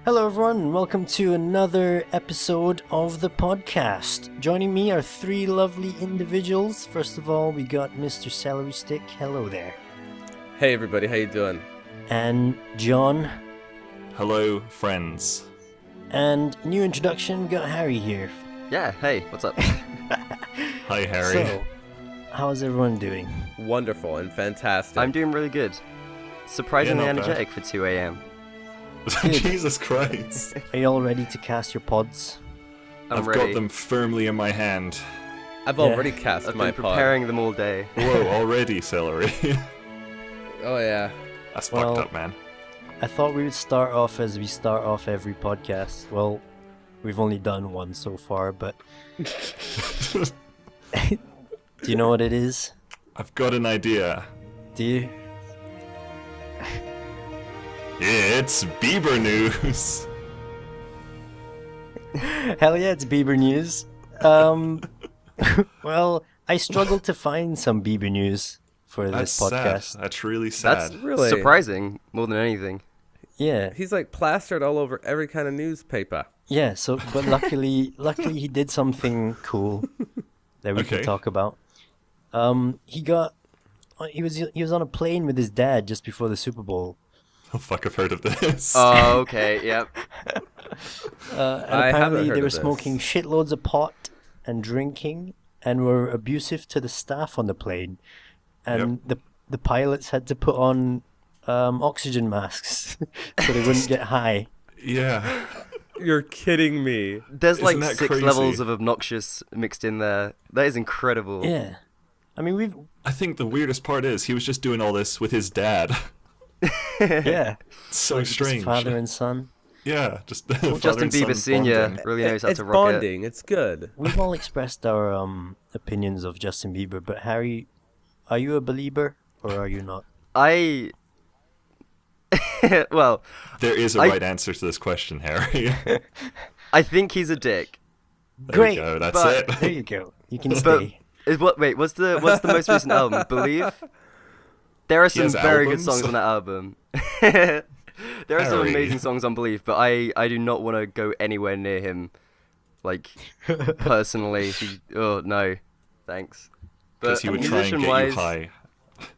Hello everyone, and welcome to another episode of the podcast. Joining me are three lovely individuals. First of all, we got Mr. CeleryStick. Hello there. Hey everybody, how you doing? And Jon. Hello, friends. And new introduction, we got Harry here. Yeah, hey, what's up? Hi, Harry. So, how's everyone doing? Wonderful and fantastic. I'm doing really good. Surprisingly Yeah, not bad. energetic for 2 a.m. Jesus Christ. Are you all ready to cast your pods? I'm I've ready. got them firmly in my hand. I've already cast I've my been preparing them all day. Whoa, already, Celery. pod. Oh yeah. That's Well- fucked up, man. I thought we would start off as we start off every podcast. Well, we've only done one so far, but do you know what it is? I've got an idea. Do you? It's Bieber news. Hell yeah, it's Bieber news. Well, I struggled to find some Bieber news for That's this podcast. sad. That's really sad. That's Really? surprising, more than anything. Yeah, He's like plastered all over every kind of newspaper. yeah. So, but luckily he did something cool that we can Okay. talk about. He was on a plane with his dad just before the Super Bowl. Oh, fuck, I've heard of this. Oh, okay, yep. And I haven't apparently heard they of were this. smoking shitloads of pot and drinking and were abusive to the staff on the plane. And the pilots had to put on oxygen masks so they wouldn't get high. Yeah. You're kidding me. There's like Isn't that 6 crazy? levels of obnoxious mixed in there. That is incredible. Yeah. I mean, we've... I think the weirdest part is he was just doing all this with his dad. Yeah. It's so Just strange. father and son. Yeah, just Justin father and son Bieber Sr. bonding. really knows how It's to rock it. bonding. It's good. We've all expressed our opinions of Justin Bieber, but Harry, are you a believer or are you not? Well, There is a I- right answer to this question, Harry. I think he's a dick. There Great, we go. That's but- it. There you go. You can But stay. what's the most recent album? Believe? There are He some has very good albums? songs on that album. There are some Harry. amazing songs on Believe, but I do not want to go anywhere near him, like personally. Oh no, thanks. Because But he would try and get you musician-wise, high.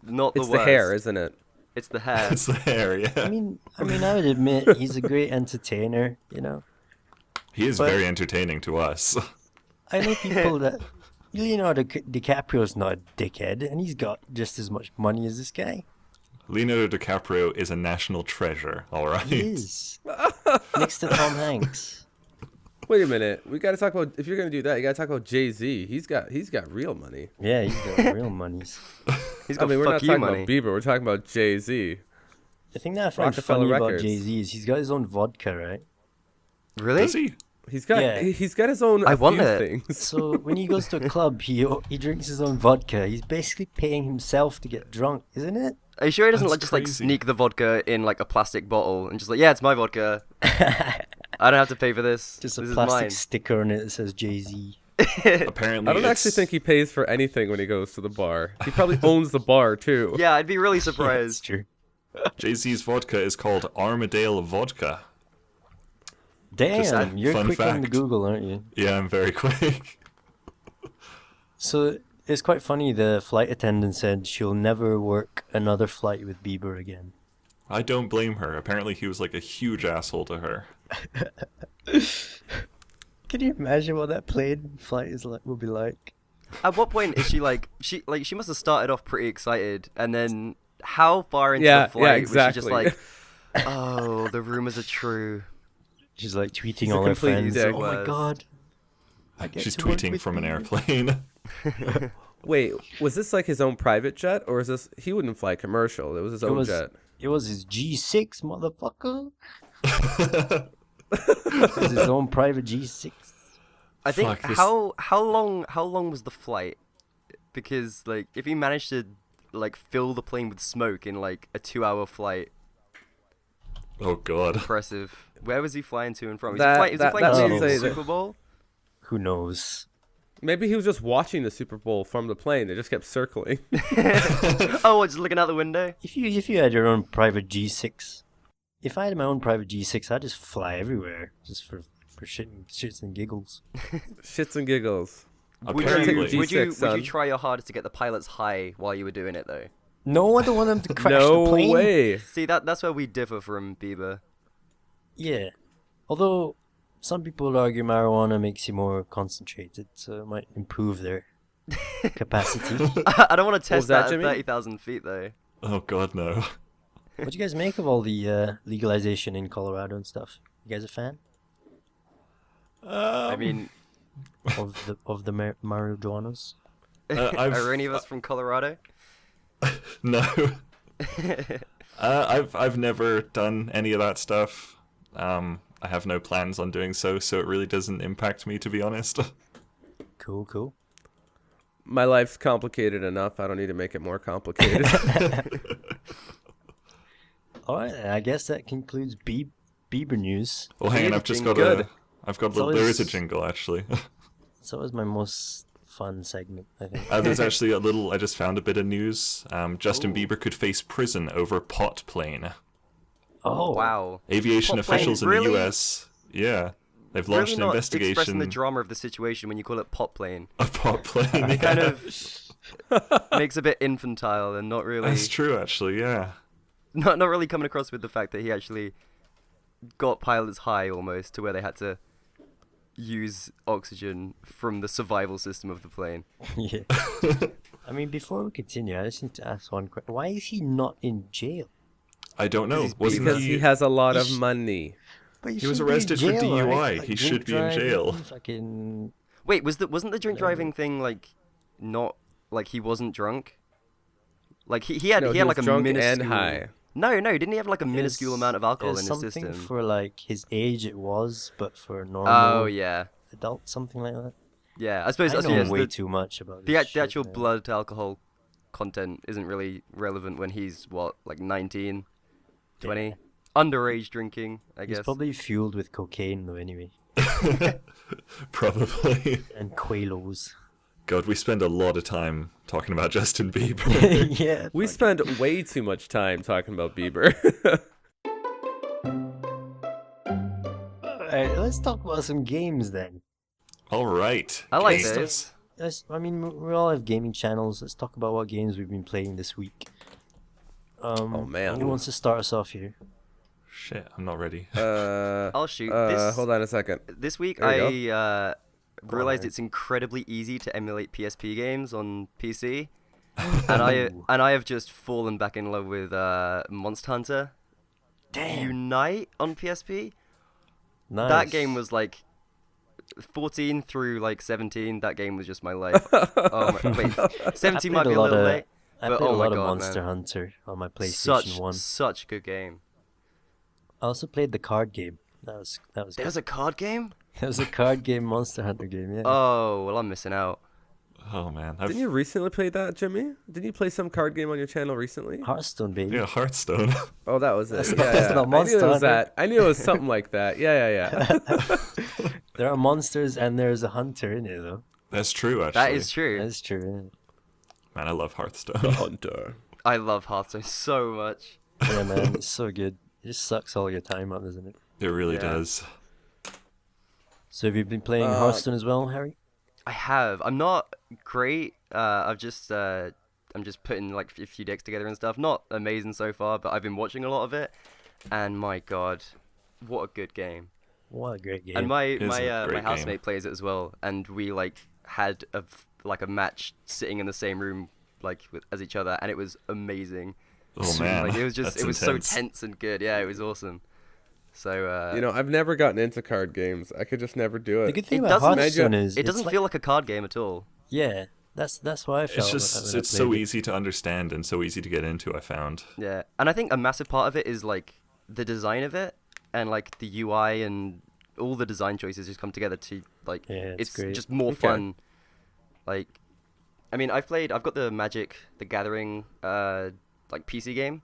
not the It's worst. the hair, isn't it? It's the hair. It's the hair, yeah. I mean, I would admit he's a great entertainer, you know. He is but- very entertaining to us. I know people that Leonardo DiCaprio's not a dickhead, and he's got just as much money as this guy. Leonardo DiCaprio is a national treasure, alright? He is. Next to Tom Hanks. Wait a minute. We got to talk about. If you're gonna do that, you got to talk about Jay-Z. He's got real money. Yeah, he's got real monies. He's I got mean, we're not fuck you talking money. about Bieber. We're talking about Jay-Z. The thing that I find Rockefeller funny about Records. Jay-Z is he's got his own vodka, right? Really? Does he? He's got Yeah. he's got his own. I a want few it. things. So when he goes to a club, he drinks his own vodka. He's basically paying himself to get drunk, isn't it? Are you sure he doesn't That's like just like crazy. sneak the vodka in like a plastic bottle and just like, yeah, it's my vodka. I don't have to pay for this. Just a this plastic is sticker on it that says Jay-Z. Apparently I don't actually it's- think he pays for anything when he goes to the bar. He probably owns the bar too. mine. Yeah, I'd be really That's surprised. true. Jay-Z's vodka is called Armadale Vodka. Just a Damn, you're fun quick on the fact. Google, aren't you? Yeah, I'm very quick. So it's quite funny. The flight attendant said she'll never work another flight with Bieber again. I don't blame her. Apparently he was like a huge asshole to her. Can you imagine what that plane flight is like? Will be like? At what point is she she must have started off pretty excited, and then how far into Yeah, the flight yeah, was she just exactly. like, oh, the rumors are true. She's like tweeting He's a all her complete friends. dick. Oh my god! I get She's to work tweeting with from an Bieber." airplane. Wait, was this like his own private jet, or is this he wouldn't fly commercial? It was his It own was. jet. It was his G6, motherfucker. It was his own private G6. I think Fuck, this- how long was the flight? Because like if he managed to like fill the plane with smoke in like a 2-hour flight, Oh god. impressive. Where was he flying to and from? That- Was he that- flying that to means the they- Super Bowl? Who knows? Maybe he was just watching the Super Bowl from the plane. They just kept circling. Oh, just looking out the window. If you had your own private G6, If I had my own private G6, I'd just fly everywhere, just for shits and giggles. Shits and giggles. Apparently. G6, Would you son. try your hardest to get the pilots high while you were doing it though? No, I don't want them to crash No the plane. way. See, that's where we differ from Bieber. Yeah. Although, some people argue marijuana makes you more concentrated, so it might improve their capacity. I don't want to What was test that, that at Jimmy? 30,000 feet though. Oh God, no. What do you guys make of all the legalization in Colorado and stuff? You guys a fan I mean, of the marijuanas? are any of us from Colorado? No. I've never done any of that stuff. I have no plans on doing so it really doesn't impact me, to be honest. Cool. My life's complicated enough. I don't need to make it more complicated. Alright, I guess that concludes Bieber news. Well, hang on, I've just got Good. there is a jingle actually. So that was my most fun segment, I think. There's actually I just found a bit of news. Justin Bieber could face prison over pot plane. Oh, Wow. Aviation Pot plane, officials in really? the US, yeah, they've launched Really an not expressing investigation. the drama of the situation when you call it pot plane. A pot plane, yeah. Kind of makes a bit infantile and not really That's true, actually, yeah. not really coming across with the fact that he actually got pilots high almost to where they had to use oxygen from the survival system of the plane. yeah. I mean, before we continue, I just need to ask one question. Why is he not in jail? I don't know. he's Wasn't Because he has a lot of He's- money. But He was arrested for DUI. He should be in jail. Fucking... Wait, wasn't the drink driving thing like not like he wasn't drunk? Like he had No, he he had was like a drunk minuscule and high. No, didn't he have like a minuscule amount of alcohol in his something system? for like his age it was, but for normal Oh yeah. adult, something like that. Yeah, I suppose I that's know yes, way the, too much about the, this act- the shit actual now. blood alcohol content isn't really relevant when he's what, like 19, 20? Yeah. Underage drinking, I He's guess. probably fueled with cocaine though, anyway, Probably. and Quaalos. God, we spend a lot of time talking about Justin Bieber. Yeah. We fuck. spend way too much time talking about Bieber. Alright, let's talk about some games then. All right. I like Games. those. I mean, we all have gaming channels. Let's talk about what games we've been playing this week. Oh, man. Who wants to start us off here? Shit, I'm not ready. I'll shoot. This Hold on a second. this week There you I realized Harry. it's incredibly easy to emulate PSP games on PC. and I have just fallen back in love with Monster Hunter Damn. Unite on PSP. Nice. That game was like 14 through like 17. That game was just my life. Oh my, wait, 17 might be a little late. I but played oh a my lot of God, Monster man. Hunter on my PlayStation 1. Such a good game. I also played the card game. That was good. There's a card game? That was a card game, Monster Hunter game. Yeah. Oh, well, I'm missing out. Oh man. Didn't you recently play that, Jimmy? Didn't you play some card game on your channel recently? Hearthstone, baby. Yeah, Hearthstone. Oh, that was it. That's yeah, not- that's yeah. not I knew Monster it was Hunter. that. I knew it was something like that. Yeah. There are monsters and there's a hunter in it, though. That's true, actually. That is true. That's true. Man, I love Hearthstone. Hunter. I love Hearthstone so much. Yeah, man, it's so good. It just sucks all your time up, doesn't it? It really Yeah. does. So have you been playing Hearthstone as well, Harry? I have. I'm not great. I'm just putting like a few decks together and stuff. Not amazing so far, but I've been watching a lot of it, and my God, what a good game! What a great game. And my is a my great housemate plays it as well, and we like had a match sitting in the same room as each other, and it was amazing. Oh man. Like it was just That's it was intense. so tense and good. Yeah, it was awesome. So You know, I've never gotten into card games. I could just never do The it. good thing It about doesn't- Hearthstone is it it's doesn't like- feel like a card game at all. Yeah, that's why I felt. It's just when I it's so played it. easy to understand and so easy to get into, I found. Yeah, and I think a massive part of it is like the design of it and like the UI and all the design choices just come together to like Yeah, it's great. just more Okay. fun. Like, I mean, I've got the Magic the Gathering like PC game.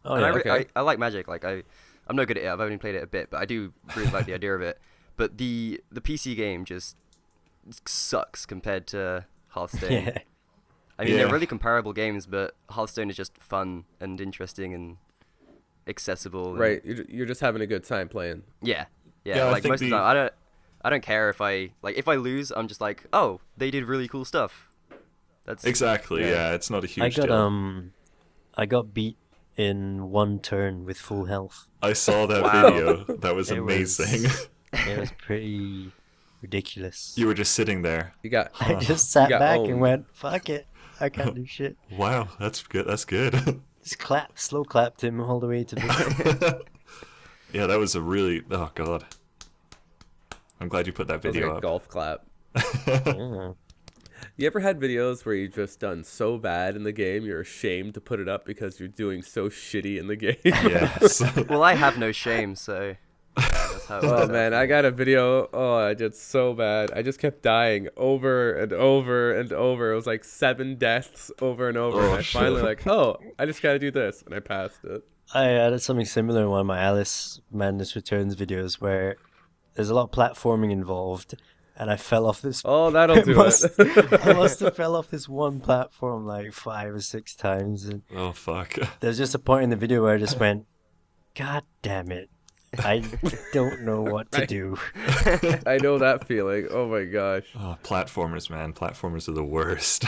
Oh And yeah, okay. I like Magic. Like I'm no good at it. I've only played it a bit, but I do really like the idea of it. But the PC game just sucks compared to Hearthstone. yeah. I mean, they're Yeah. really comparable games, but Hearthstone is just fun and interesting, and accessible. And, Right, you're just having a good time playing. Yeah. Yeah, I Like think most of the time, I don't care if I lose. I'm just like, oh, they did really cool stuff. That's Exactly. Yeah, it's not a I huge got deal. I got beat in one turn with full health. I saw that Wow. video. That was It amazing. was- It was pretty ridiculous. You were just sitting there. You got I just sat got back owned. and went, "Fuck it, I can't do shit." Wow, that's good. That's good. Just slow clapped him all the way to victory. Yeah, that was a really. Oh god. I'm glad you put that That was like video a up. golf clap. Yeah. You ever had videos where you just done so bad in the game you're ashamed to put it up because you're doing so shitty in the game? Yes. Well, I have no shame, so that's how it Oh works. man, I got a video. Oh, I did so bad. I just kept dying over and over and over. It was like 7 deaths over and over. Oh, and I finally shit. I just gotta do this, and I passed it. I had something similar in one of my Alice Madness Returns videos where there's a lot of platforming involved, and I fell off this. Oh, that'll do it. I must have fell off this one platform like 5 or 6 times, and Oh fuck. there's just a point in the video where I just went, "God damn it, I don't know what to Right. do." I know that feeling. Oh my gosh. Oh, platformers, man. Platformers are the worst.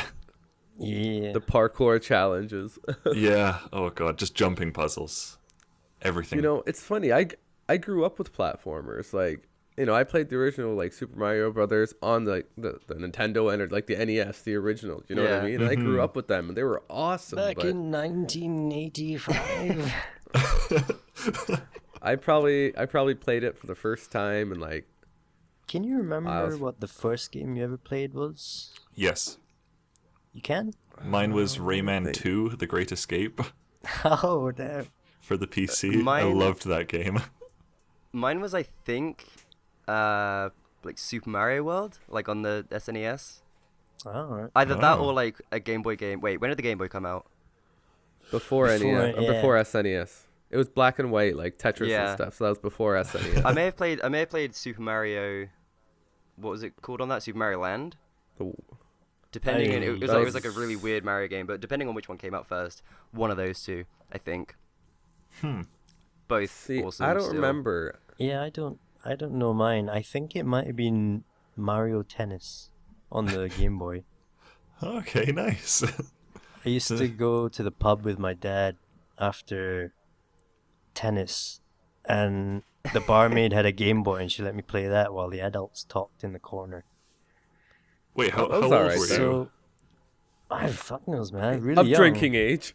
Yeah. The parkour challenges. Yeah. Oh god, just jumping puzzles. Everything. You know, it's funny. I grew up with platformers. Like, you know, I played the original like Super Mario Brothers on the Nintendo and like the NES, the original. You know what I Yeah. mean? And I grew up with them, and they were awesome. Back but in 1985. I probably played it for the first time, and like, Can you remember was- what the first game you ever played was? Yes. You can? Mine was Rayman think- 2: The Great Escape Oh, damn. for the PC. I Mine- loved that game. Mine was, I think, like Super Mario World, like on the SNES. Alright. Either that Oh. or like a Game Boy game. Wait, when did the Game Boy come out? before NES, yeah. before SNES. It was black and white, like Tetris Yeah. and stuff. So that was before SNES. I may have played Super Mario. What was it called on that? Super Mario Land. The- Depending, I- it was like a really weird Mario game, but depending on which one came out first, one of those two, I think. Both See, awesome. I don't still. remember. Yeah, I don't know mine. I think it might have been Mario Tennis on the Game Boy. Okay, nice. I used to go to the pub with my dad after tennis, and the barmaid had a Game Boy, and she let me play that while the adults talked in the corner. Wait, how That was old alright, were you? So, I fuck knows, man. Really Of young, drinking age.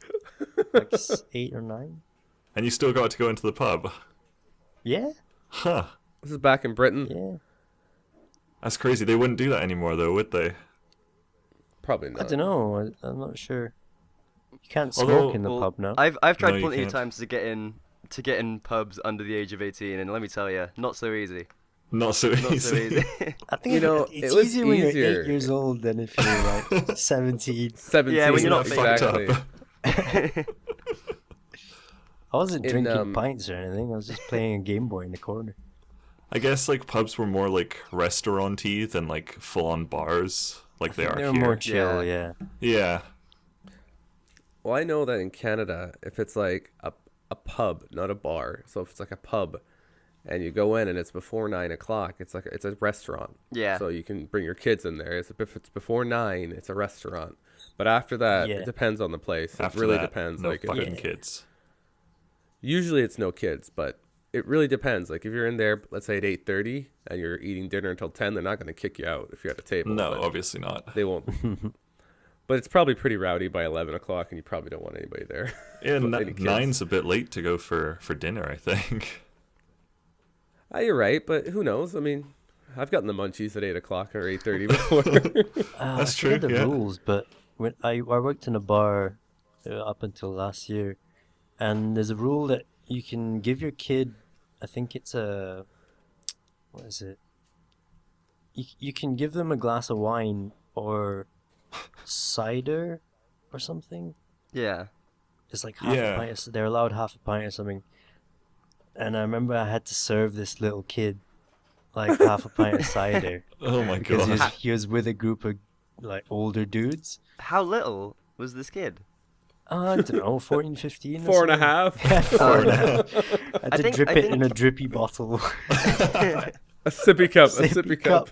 like 8 or 9. And you still got to go into the pub? Yeah, Huh. This is back in Britain. yeah. That's crazy. They wouldn't do that anymore, though, would they? Probably I not. don't know. I'm not sure. You can't smoke Although- in the Well, pub now. I've tried No, you plenty of can't. times to get in pubs under the age of 18, and let me tell you, not so easy. Not so Not so easy. easy. I think You know, it's it was easier when you're easier. 8 years old than if you're like 17. 17. Yeah, when you're not fucked exactly. up. I wasn't In, drinking pints or anything. I was just playing a Game Boy in the corner. I guess like pubs were more like restaurant-y than like full-on bars, like they are They're here. more chill, Yeah. yeah. Yeah. Well, I know that in Canada, if it's like a pub, not a bar, so if it's like a pub, and you go in and it's before 9 o'clock, it's like it's a restaurant. Yeah. So you can bring your kids in there. If it's before 9, it's a restaurant. But after that, Yeah. it depends on the place. After it really that, depends. no Like fucking Yeah. kids. usually it's no kids, but it really depends. Like if you're in there, let's say at 8:30, and you're eating dinner until 10, they're not going to kick you out if you're at a table. No, but obviously not. they won't. But it's probably pretty rowdy by 11 o'clock, and you probably don't want anybody there. Yeah, Any kids. 9's a bit late to go for dinner, I think. You're right, but who knows? I mean, I've gotten the munchies at 8 o'clock or 8:30 before. That's I forget true, the yeah. rules, but when I worked in a bar up until last year, and there's a rule that you can give your kid, I think it's what is it? You can give them a glass of wine or cider or something. Yeah. It's like half Yeah. a pint. They're allowed half a pint or something. And I remember I had to serve this little kid like half a pint of cider Oh my because god. he was with a group of like older dudes. How little was this kid? I don't know, 14, 15. Four and a half. Yeah, 4.5. I had to think- drip I it think- in a drippy bottle. A sippy cup. A sippy cup.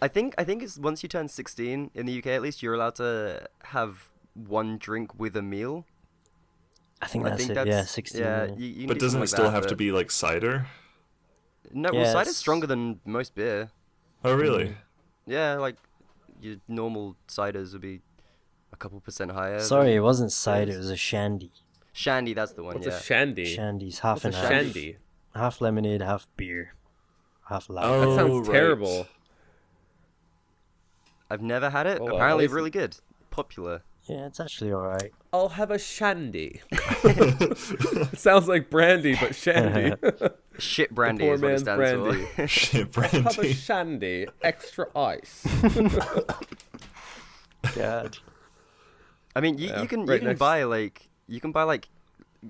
I think it's once you turn 16 in the UK at least, you're allowed to have one drink with a meal. I think that's think it. that's Yeah, 16. Yeah, Yeah. you can But do doesn't something it like still that, have to but- be like cider? No, Yeah, well, cider's it's- stronger than most beer. Oh, really? Yeah, like your normal ciders would be a couple % higher. Sorry, than it wasn't cider. It Yes. was a shandy. Shandy, that's the one. What's yeah. a shandy? Shandy's half What's a and half. shandy? Half lemonade, half beer, half lager. Oh, That sounds right. terrible. I've never had it. Oh, Apparently, at least- really good. Popular. Yeah, it's actually alright. I'll have a shandy. It sounds like brandy, but shandy. Shit brandy poor is what it man's stands brandy. for. Shit, I'll have a brandy. shandy, extra ice. God. I mean, you Yeah, can right next- buy like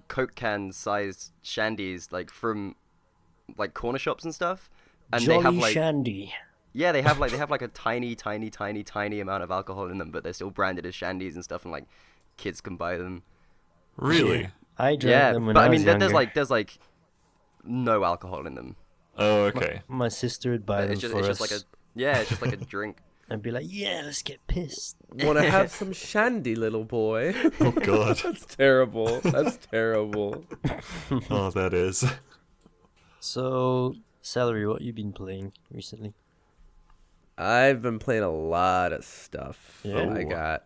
Coke can sized shandies like from like corner shops and stuff, and Jolly they have like shandy. yeah they have like a tiny amount of alcohol in them, but they're still branded as shandies and stuff, and like kids can buy them. Really? I drank Yeah, them when but I I was mean younger. there's like no alcohol in them. Oh, okay. My sister would buy But them it's for just us. like a yeah, it's just like a drink. I'd be like, yeah, let's get pissed. Want to have some shandy, little boy? Oh, God. That's terrible. That's terrible. Oh, that is. So, Celery, what you been playing recently? I've been playing a lot of stuff. Yeah.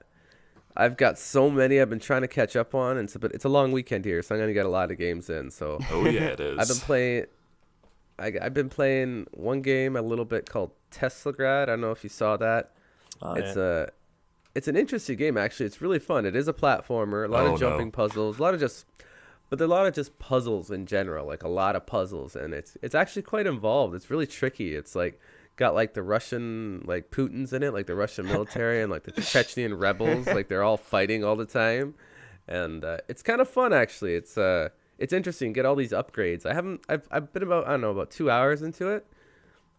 I've got so many I've been trying to catch up on, and it's a long weekend here, so I'm gonna get a lot of games in. So Oh, yeah, it is. I've been playing one game a little bit called Teslagrad. I don't know if you saw that. Oh, It's an interesting game actually. It's really fun. It is a platformer, a lot Oh, of jumping no. puzzles, a lot of just puzzles in general, like a lot of puzzles, and it's actually quite involved. It's really tricky. It's like got like the Russian like Putin's in it, like the Russian military and like the Chechnyan rebels, like they're all fighting all the time, and it's kind of fun actually. It's interesting. Get all these upgrades. I've been about 2 hours into it.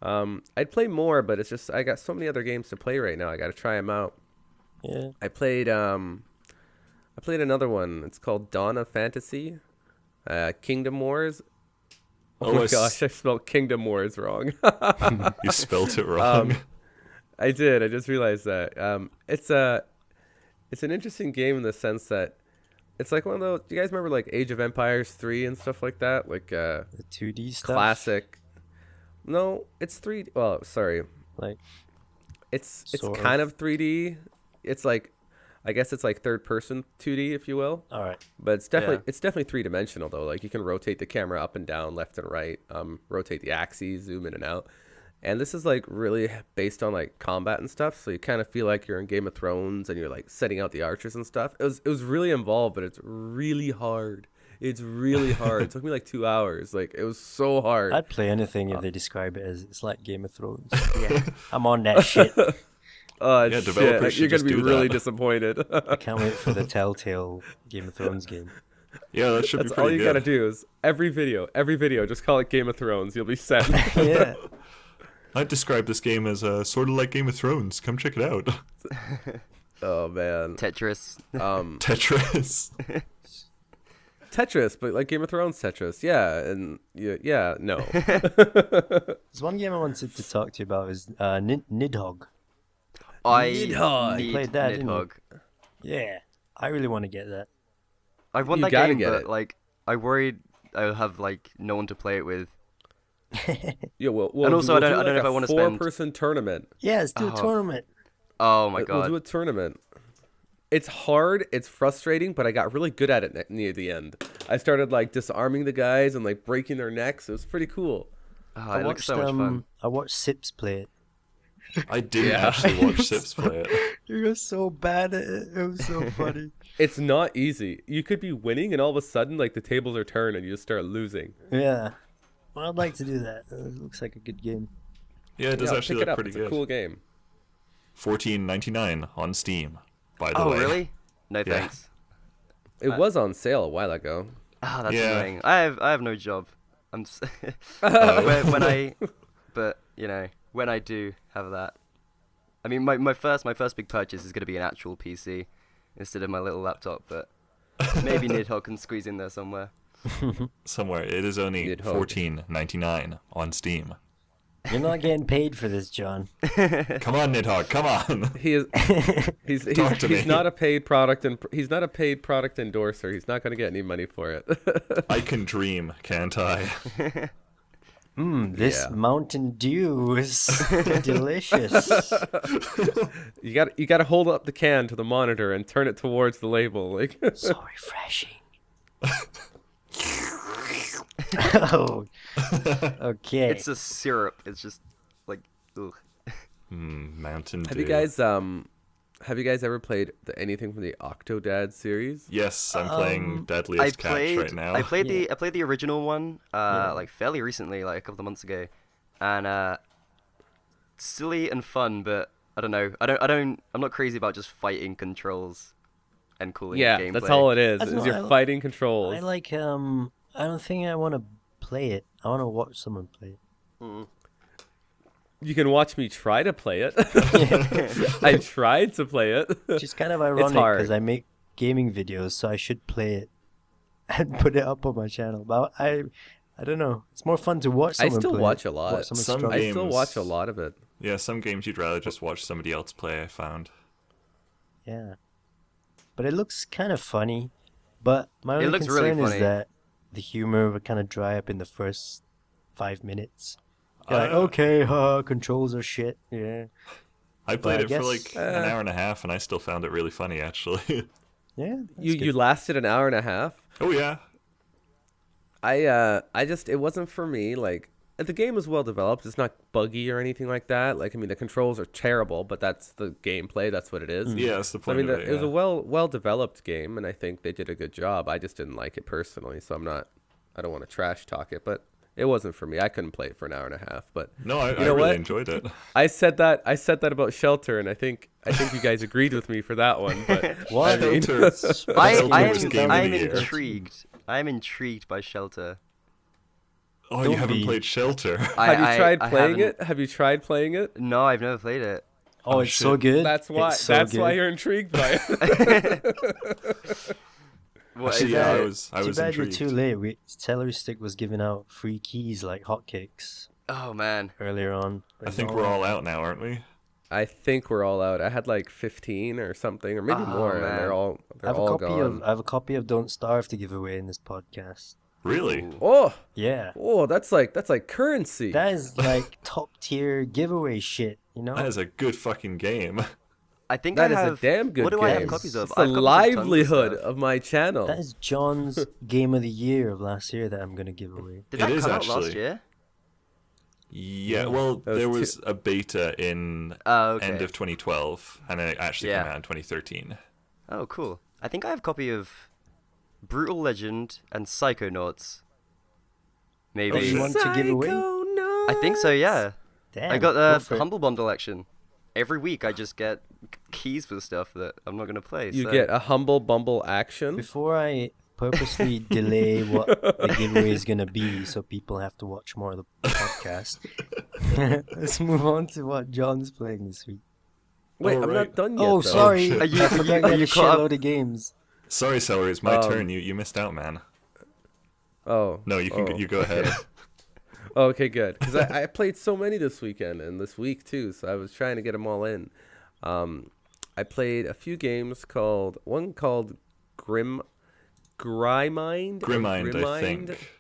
I'd play more, but it's just I got so many other games to play right now. I got to try them out. yeah. I played another one. It's called Dawn of Fantasy, Kingdom Wars. Oh Oh, my I s- gosh, I spelled Kingdom Wars wrong. You spelt it wrong. I did. I just realized that. It's an interesting game in the sense that it's like one of those. Do you guys remember like Age of Empires 3 and stuff like that? Like The 2D stuff. classic. No, it's 3D. Well, sorry. Like, It's Sort of. kind of 3D. It's like, I guess it's like third person 2D, if you will. alright. But it's definitely Yeah. it's definitely three dimensional though. Like you can rotate the camera up and down, left and right, rotate the axes, zoom in and out. And this is like really based on like combat and stuff. So you kind of feel like you're in Game of Thrones and you're like setting out the archers and stuff. It was really involved, but it's really hard. It's really hard. It took me like 2 hours. Like it was so hard. I'd play anything if they describe it as it's like Game of Thrones. Yeah. I'm on that shit. Oh Yeah, shit! developers You're should gonna just be do really that. disappointed. I can't wait for the Telltale Game of Thrones game. Yeah, that should That's be pretty all you good. gotta do is every video, just call it Game of Thrones. You'll be set. Yeah. I'd describe this game as sort of like Game of Thrones. Come check it out. Oh man. Tetris. Tetris. Tetris, but like Game of Thrones Tetris. Yeah, and yeah, no. There's one game I wanted to talk to you about is Nidhogg. I Nidhogg. need Played that, didn't you? Nidhogg. Yeah. I really want to get that. I want You that gotta game, get but it. like I worried I'll have like no one to play it with. Yeah, well, And also, I we'll don't do know if I wanna a spend- 4-person tournament. Yeah, let's do a Oh. tournament. Oh my We'll do god. a tournament. It's hard, it's frustrating, but I got really good at it near the end. I started like disarming the guys and like breaking their necks. It was pretty cool. Oh, I it looks watched so much fun. I watched Sips play it. I didn't Yeah. actually watch Sips play it. You were so bad at it. It was so funny. It's not easy. You could be winning and all of a sudden like the tables are turned and you just start losing. Yeah. Well, I'd like to do that. It looks like a good game. Yeah, it does Yeah, actually pick it look up. pretty It's good. a cool game. $14.99 on Steam. By the Oh way. really? No Yeah. thanks. It was on sale a while ago. Ah, that's Yeah. annoying. I have no job. I'm when I, but you know, when I do have that, I mean, my first big purchase is gonna be an actual PC, instead of my little laptop, but maybe Nidhogg can squeeze in there somewhere. Somewhere. It is only You'd hope. $14.99 on Steam. You're not getting paid for this, John. Come on, Nidhogg, come on. He is. Talk to me. He's not a paid product, and he's not a paid product endorser. He's not going to get any money for it. I can dream, can't I? This Yeah. Mountain Dew is delicious. You got to hold up the can to the monitor and turn it towards the label. Like, So refreshing. Oh, okay. It's a syrup. It's just like, ugh. Mountain Dew. have you guys ever played anything from the Octodad series? Yes, I'm playing Deadliest Catch right now. I played the original one like fairly recently, like a couple of months ago, and silly and fun, but I don't know. I'm not crazy about just fighting controls and calling it gameplay. That's all it is. That's Is what you're fighting controls. I like I don't think I want to play it. I want to watch someone play it. You can watch me try to play it. I tried to play it. Which is kind of ironic hard. because I make gaming videos, so I should play it and put it up on my channel. But I don't know. It's more fun to watch I someone still play watch it, a lot. watch someone Some struggle. I still games- watch a lot of it. Yeah, some games you'd rather just watch somebody else play, I found. Yeah. But it looks kind of funny. But my only looks really concern is funny. that the humor would kind of dry up in the first 5 minutes. You're like, Uh, okay, controls are shit. Yeah. I played I it for guess, like an hour and a half, and I still found it really funny, actually. Yeah. that's You good. lasted an hour and a half. Oh, yeah. I just it wasn't for me. Like the game is well developed. It's not buggy or anything like that. Like I mean, the controls are terrible, but that's the gameplay. That's what it is. Yeah, that's the So, I point mean, of it. it was yeah. a well developed game, and I think they did a good job. I just didn't like it personally, so I don't want to trash talk it, but it wasn't for me. I couldn't play it for an hour and a half. But No, I know really what? enjoyed it. I said that about Shelter, and I think you guys agreed with me for that one. But What? Shelter- I was game of am the year. intrigued. I am intrigued by Shelter. Oh, Don't you haven't be. played Shelter? have you tried I playing haven't- it? Have you tried playing it? No, I've never played it. Oh, it's so shit. good. That's why. It's so That's why good. you're intrigued by it. What Actually, is yeah, it? I was Too bad intrigued. you're too late. Celerystick was giving out free keys like hotcakes Oh man. earlier on. I think we're all out now, aren't we? I think we're all out. I had like 15 or something, or maybe Oh, more, and man. they're all I have a all copy gone. I have a copy of Don't Starve to give away in this podcast. Really? Oh, Yeah. that's like currency. That is like top tier giveaway shit, you know? That is a good fucking game. I think That I is have. a damn good What do game. I have copies of? It's I the have copies of tons of livelihood stuff. of my channel. That is John's game of the year of last year that I'm gonna give away. Did It that is come out actually. last year? Yeah, well, That was there two- was a beta in Oh, okay. end of 2012, and it actually Yeah. came out in 2013. Oh, cool. I think I have a copy of Brutal Legend and Psychonauts. Maybe. Oh, you want to give away? I think so, yeah. Damn, I got go the for it. Humble Bundle action. Every week I just get keys for stuff that I'm not going to play. You so. get a humble bumble action. Before I purposely delay what the giveaway is gonna be, so people have to watch more of the podcast. Let's move on to what John's playing this week. Wait, Oh, I'm right. not done yet. Oh, though. sorry, shit. Are you- I forgot you are had you a caught up? shitload of games. Sorry, Celery, it's my Um, turn. You missed out, man. Oh. No, you can oh, you go ahead. okay. Oh, okay, good. Because I played so many this weekend and this week too, so I was trying to get them all in. I played a few games one called Grimmind. Grimmind, I think.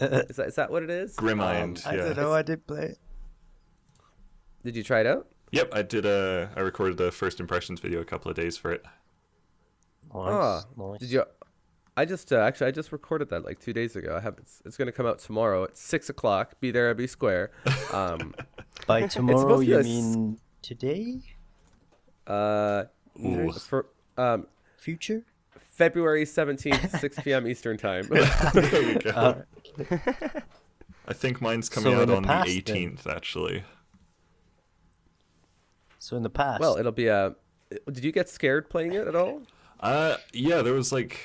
Is that what it is? Grimmind, I yeah. don't know. I did play it. Did you try it out? Yep, I recorded a first impressions video a couple of days for it. Nice, Ah, nice. did you? I just actually I just recorded that like 2 days ago. It's going to come out tomorrow at 6:00. Be there or be square. By tomorrow, supposed to you be a mean today? Ooh. For Future? February 17th, 6 p.m. Eastern time. There we go. Uh, I think mine's coming so in out the on past, the then. 18th, actually. So in the past. Well, it'll be a. Did you get scared playing it at all? Yeah, there was like,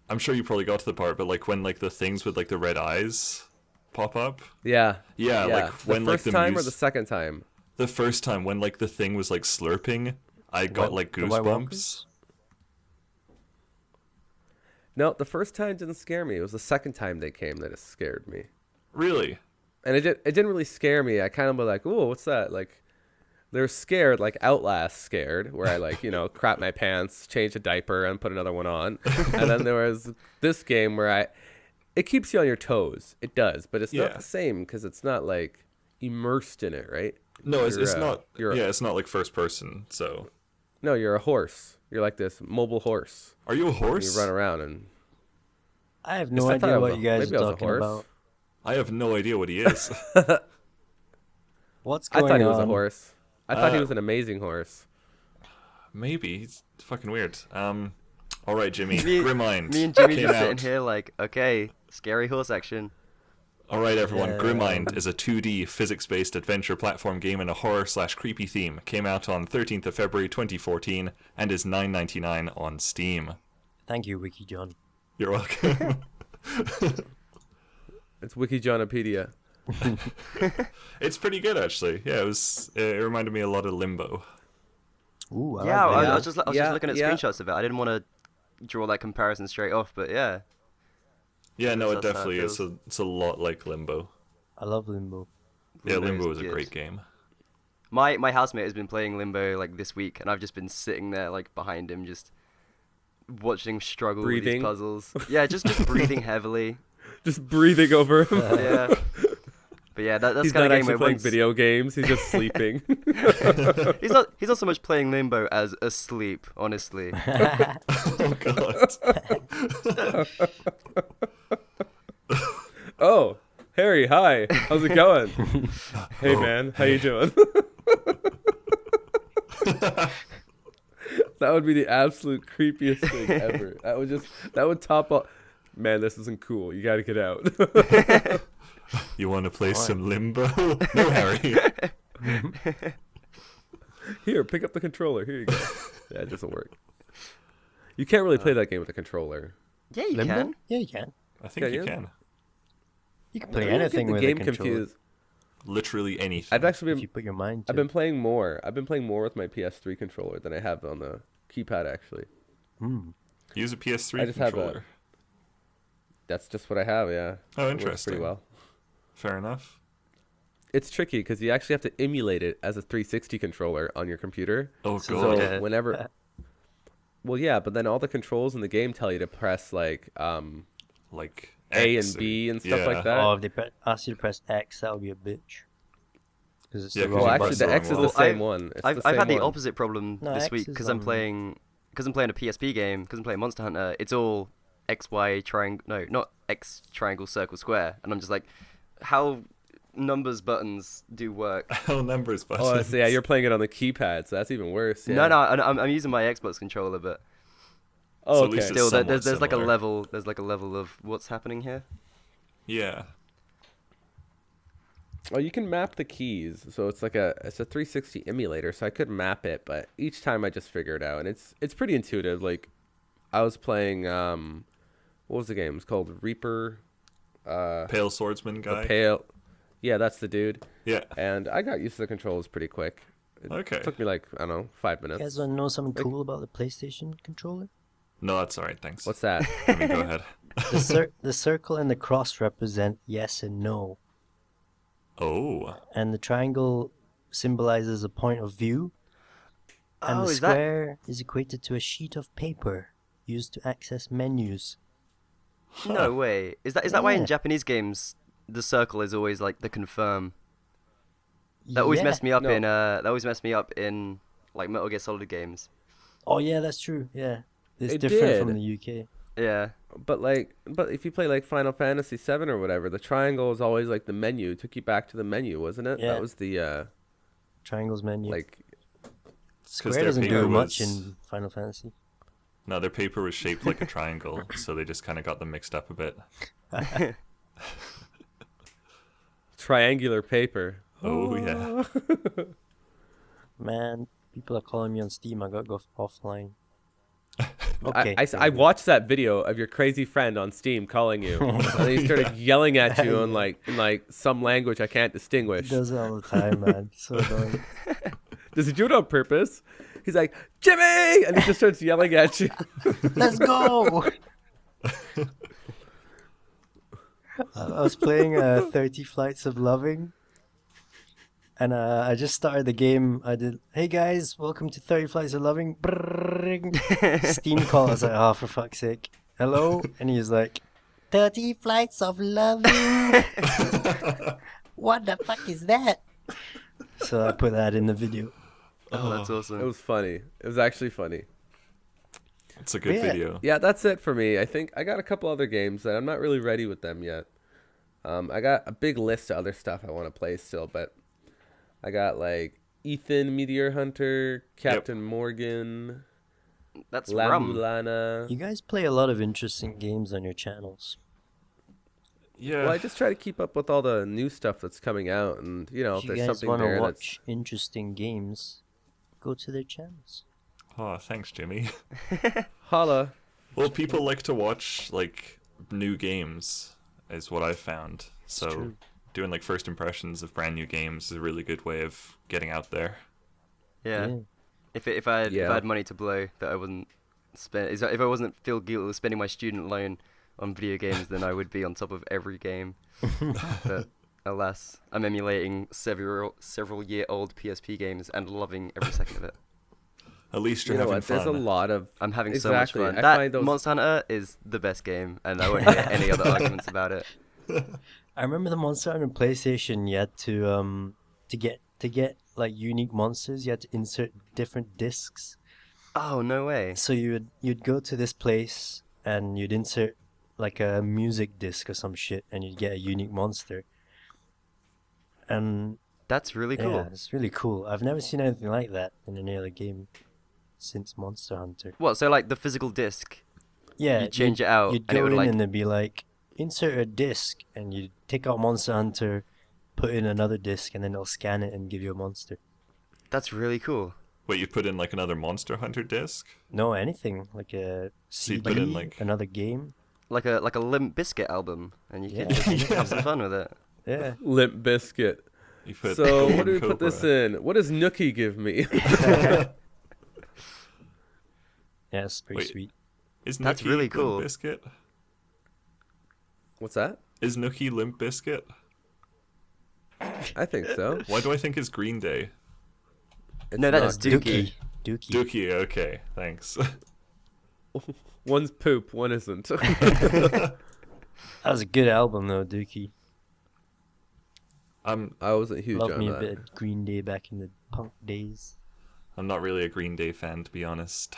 I'm sure you probably got to the part, but like when like the things with like the red eyes pop up. Yeah. Yeah, like when the like first the time or mus- the second time. The first time when like the thing was like slurping, I got like the White goosebumps. No, the first time didn't scare me. It was the second time they came that it scared me. Really? And it didn't really scare me. I kind of was like, "Ooh, what's that?" Like, they're scared, like Outlast scared, where I like, crap my pants, change a diaper, and put another one on. And then there was this game where it keeps you on your toes. It does, but it's not the same because it's not like immersed in it, right? No, it's not. You're It's not like first person. So. No, you're a horse. You're like this mobile horse. Are you a horse? And you run around and. I have no idea what you guys are talking about. I have no idea what he is. What's going on? I thought he was a horse. I thought he was an amazing horse. Maybe. He's fucking weird. All right, Jimmy. Me Grimmind. and Jimmy came just out. sitting here like, okay, scary horse action. All right, everyone. Yeah. Grimmind is a 2D physics-based adventure platform game in a horror/creepy theme. Came out on 13th of February 2014 and is $9.99 on Steam. Thank you, Wiki John. You're welcome. It's Wikijonopedia. It's pretty good, actually. Yeah, it reminded me a lot of Limbo. Ooh, Yeah, like I that. was just looking at Yeah. screenshots of it. I didn't want to draw that comparison straight off, but yeah. Yeah, no, it That's how it definitely is. feels. It's a lot like Limbo. I love Limbo. Yeah, Limbo Limbo is is a good. great game. My housemate has been playing Limbo like this week, and I've just been sitting there like behind him, just watching him struggle with Breathing. these puzzles. Yeah, just breathing heavily. Just breathing over him. Yeah. But yeah, that's He's kind not of game actually where playing once video games. He's just sleeping. he's not so much playing Limbo as asleep, honestly. Oh, God. Oh, Harry, hi. How's it going? Hey, man. How you doing? That would be the absolute creepiest thing ever. That would top up. Man, this isn't cool. You got to get out. You want to play some Limbo? No, Harry. Here, pick up the controller. Here you go. Yeah, it doesn't work. You can't really play that game with a controller. Yeah, you Limbo? can. Yeah, you can. I think Yeah, you yeah. can. You can play I don't anything get with the a game controller confused. Literally anything. I've actually if been you put your mind to I've been playing more. I've been playing more with my PS3 controller than I have on the keypad. Actually, Use a PS3 I just have a- controller. that's just what I have. Yeah. Oh, It works interesting. pretty well. Fair enough. It's tricky because you actually have to emulate it as a 360 controller on your computer. Oh, So- God. So Yeah. whenever, well, yeah, but then all the controls in the game tell you to press like Like A X and B or- and stuff yeah. like that. Oh, if they ask you to press X, that'll be a bitch. Because it's Yeah, the 'cause wrong Well, you actually, press the the X is wrong the one. same one. It's I've the same had the one. opposite problem No, this X week is, because I'm playing a PSP game, because I'm playing Monster Hunter. It's all X, Y, triangle. No, not X, triangle, circle, square. And I'm just like, how numbers buttons do work. Oh, numbers button. Oh, so yeah, you're playing it on the keypad, so that's even worse. Yeah. No, I'm using my Xbox controller, but Oh, So at okay. least it's still, somewhat there's like a similar. level of what's happening here. Yeah. Oh, you can map the keys, so it's a 360 emulator. So I could map it, but each time I just figure it out, and it's pretty intuitive. Like, I was playing what was the game? It's called Reaper. Pale swordsman The guy. Pale. Yeah, that's the dude. Yeah. And I got used to the controls pretty quick. It Okay. took me like, I don't know, 5 You minutes. guys want to know something cool about the PlayStation controller? No, that's all right. Thanks. What's that? I mean, go ahead. The circle and the cross represent yes and no, Oh. and the triangle symbolizes a point of view, and Oh, the is that- square is equated to a sheet of paper used to access menus. No way. Is that why in Yeah. Japanese games the circle is always like the confirm? That always Yeah. messed me up No. in like Metal Gear Solid games. Oh yeah, that's true. Yeah, it's It different from did. the UK. Yeah. But if you play like Final Fantasy 7 or whatever, the triangle is always like the menu. It took you back to the menu, wasn't it? Yeah. That was the Triangles menu. like. Square their doesn't paper do much was- in Final Fantasy. No, their paper was shaped like a triangle, so they just kind of got them mixed up a bit. Triangular paper. Oh, yeah. Man, people are calling me on Steam. I gotta go offline. Okay. I watched that video of your crazy friend on Steam calling you, and then he started yelling at you in like some language I can't He distinguish. does it all the time, man. So annoying. Does he do it on purpose? He's like, Jimmy, and he just starts yelling at you. Let's go. I was playing 30 Flights of Loving, and I just started the game. I did, hey guys, welcome to 30 Flights of Loving. Brrrring. Steam call. I was like, oh, for fuck's sake. Hello? And he's like, 30 Flights of Loving. What the fuck is that? So I put that in the video. Oh, that's awesome. It was funny. It was actually funny. It's a good Yeah. video. Yeah, that's it for me. I think I got a couple other games that I'm not really ready with them yet. I got a big list of other stuff I want to play still, but I got like Ethan, Meteor Hunter, Captain Morgan, That's La rum. Mulana. You guys play a lot of interesting games on your channels. Yeah. Well, I just try to keep up with all the new stuff that's coming out, and you know, If if you there's guys something want to there watch interesting games, go to their channels. Oh, thanks, Jimmy. that's holla. Well, people like to watch like new games, is what I've found. So true. doing like first impressions of brand new games is a really good way of getting out there. Yeah. If I had money to blow that I wouldn't spend, if I wasn't feel guilty with spending my student loan on video games, then I would be on top of every game. But alas, I'm emulating several year old PSP games and loving every second of it. At least you're You know having what? fun. There's a lot of I'm having Exactly. so much fun. I That find those- Monster Hunter is the best game, and I won't hear any other arguments about it. I remember the Monster Hunter PlayStation. You had to get like unique monsters. You had to insert different discs. Oh, no way. So you'd go to this place and you'd insert like a music disc or some shit, and you'd get a unique monster. And That's really cool. yeah, it's really cool. I've never seen anything like that in any other game since Monster Hunter. What, so like the physical disc? Yeah, You'd change it out, You'd and it go would, in like- and it'd be like, insert a disc, and you'd take out Monster Hunter, put in another disc, and then it'll scan it and give you a monster. That's really cool. Wait, you put in like another Monster Hunter disc? No, anything like a So you CD, put in, like- another game. Like a Limp Bizkit album, and you can Yeah. just have some fun with it. Yeah. Limp Biscuit. You put So Golden what do we put this Cobra. in? What does Nookie give me? Yeah, it's pretty Wait. sweet. Is That's Nookie really Limp cool. Bizkit? What's that? Is Nookie Limp Bizkit? I think so. Why do I think it's Green Day? It's No, that's not. Dookie. Dookie. Dookie, okay, thanks. One's poop, one isn't. That was a good album though, Dookie. I'm I wasn't huge Love on me a that. bit of Green Day back in the punk days. not really a Green Day fan, to be honest.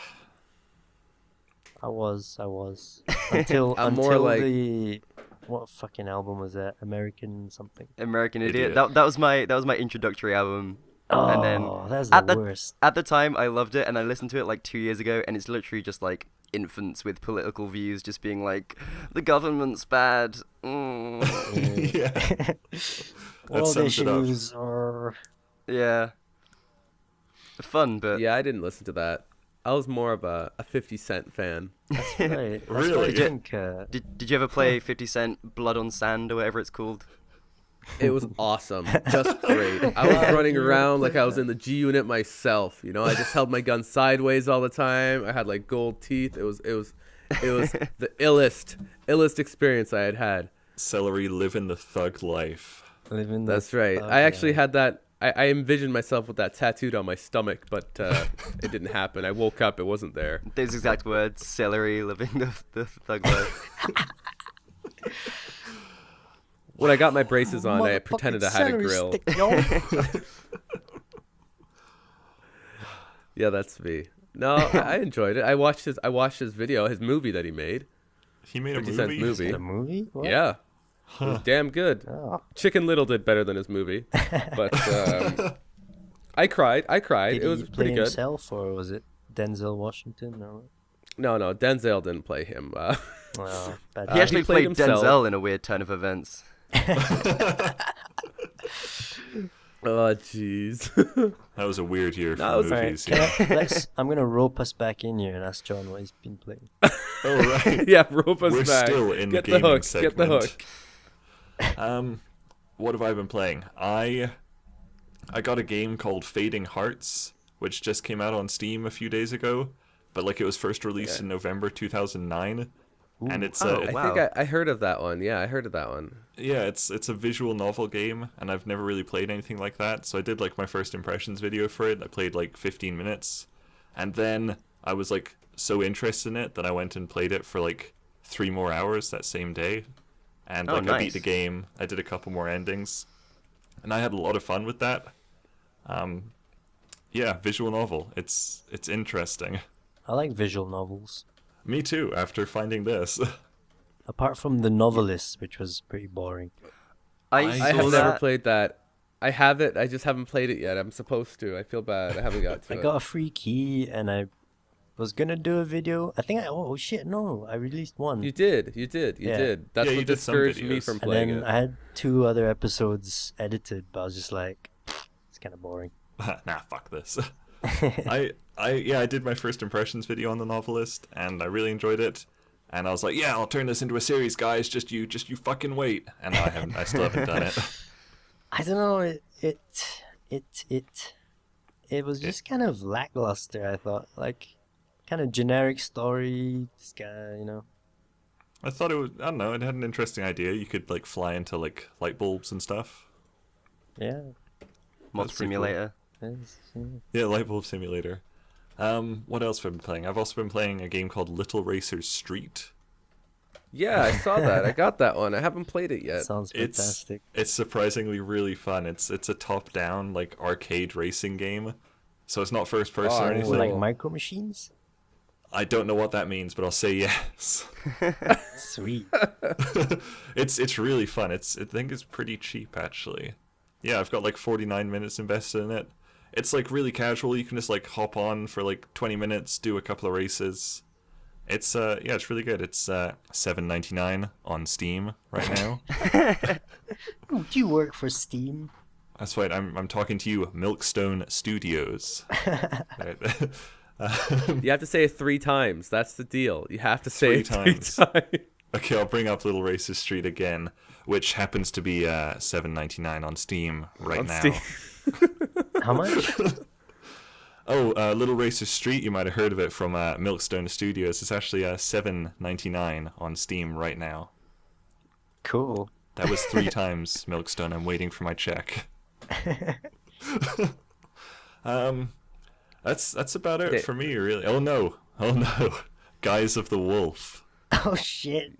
I was. Until I'm more until like- the what fucking album was that? American something. American Idiot. Idiot. That was my introductory album. Oh, And then that's at the the- worst. At the time, I loved it, and I listened to it like 2 years ago, and it's literally just like infants with political views just being like, the government's bad. Mm. Yeah. World sums it up. issues are. Yeah. Fun, but Yeah, I didn't listen to that. I was more of a 50 Cent fan. That's right. That's what I Really? think. did you ever play 50 Cent Blood on Sand or whatever it's called? It was awesome, just great. I was running around like I was in the G Unit myself. You know, I just held my gun sideways all the time. I had like gold teeth. It was the illest experience I had had. Celery living the thug life. Living the That's right. thug I actually life. had that. I envisioned myself with that tattooed on my stomach, but it didn't happen. I woke up, it wasn't there. Those exact words, celery, living the thug life. When I got my braces on, I pretended I had a grill. CeleryStick, Yeah, that's me. No, I enjoyed it. I watched his video, his movie that he made. He made a 50 Cent's movie. movie. A movie? What? Yeah. It was damn good. Oh. Chicken Little did better than his movie, but I cried. Did It was he play pretty good. himself, or was it Denzel Washington? Or... No, Denzel didn't play him. Oh, bad He he actually played played himself. Denzel in a weird turn of events. Oh, jeez. That was a weird year for No, it was- Alright, movies. Yeah. I'm gonna rope us back in here and ask John what he's been playing. Oh, right. Yeah, rope us We're back. still in Get the the gaming hook. segment. Get the hook. What have I been playing? I got a game called Fading Hearts, which just came out on Steam a few days ago, but like it was first released Okay. in November 2009. and it's Oh, I wow. think I heard of that one. Yeah, I heard of that one. yeah, it's a visual novel game, and I've never really played anything like that. So I did like my first impressions video for it. I played like 15 minutes, and then I was like so interested in it that I went and played it for like 3 more hours that same day, and Oh, like I beat nice. the game. I did a couple more endings, and I had a lot of fun with that. Yeah, visual novel. It's interesting. I like visual novels. Me too. After finding this, Apart from The Novelist, which was pretty boring. I I saw I have that. never played that. I have it. I just haven't played it yet. I'm supposed to. I feel bad. I haven't got to I it. got a free key and I was gonna do a video. I think oh shit, no, I released one. You did. You Yeah. did. That's Yeah, you what did some discouraged me videos. from And playing then it. I had 2 other episodes edited, but I was just like, it's kind of boring. nah, fuck this. I did my first impressions video on The Novelist, and I really enjoyed it. And I was like, yeah, I'll turn this into a series, guys. Just you fucking wait. And I still haven't done it. I don't know. It was just kind of lackluster. I thought, like, kind of generic story. This guy, you know. I thought it was, I don't know, it had an interesting idea. You could like fly into like light bulbs and stuff. Yeah. Mod That's pretty cool. Simulator. Yeah, light bulb simulator. What else have I been playing? I've also been playing a game called Little Racers Street. Yeah, I saw that. I got that one. I haven't played it yet. Sounds fantastic. It's surprisingly really fun. It's a top-down like arcade racing game, so it's not first person or Oh, anything. Like cool. micro machines. I don't know what that means, but I'll say yes. Sweet. It's really fun. I think it's pretty cheap actually. Yeah, I've got like 49 minutes invested in it. It's like really casual. You can just like hop on for like 20 minutes, do a couple of races. It's it's really good. It's $7.99 on Steam right now. Ooh, do you work for Steam? That's right. I'm talking to you, Milkstone Studios. Right. You have to say it 3 times. That's the deal. You have to say 3 it 3 times. times. Okay, I'll bring up Little Racers Street again, which happens to be $7.99 on Steam right On now. Steam. How much? Oh, Little Racers Street, you might have heard of it from Milkstone Studios. It's actually $7.99 on Steam right now. Cool. That was 3 times Milkstone. I'm waiting for my check. That's about it for me, really. Oh no, Guise of the Wolf. Oh shit.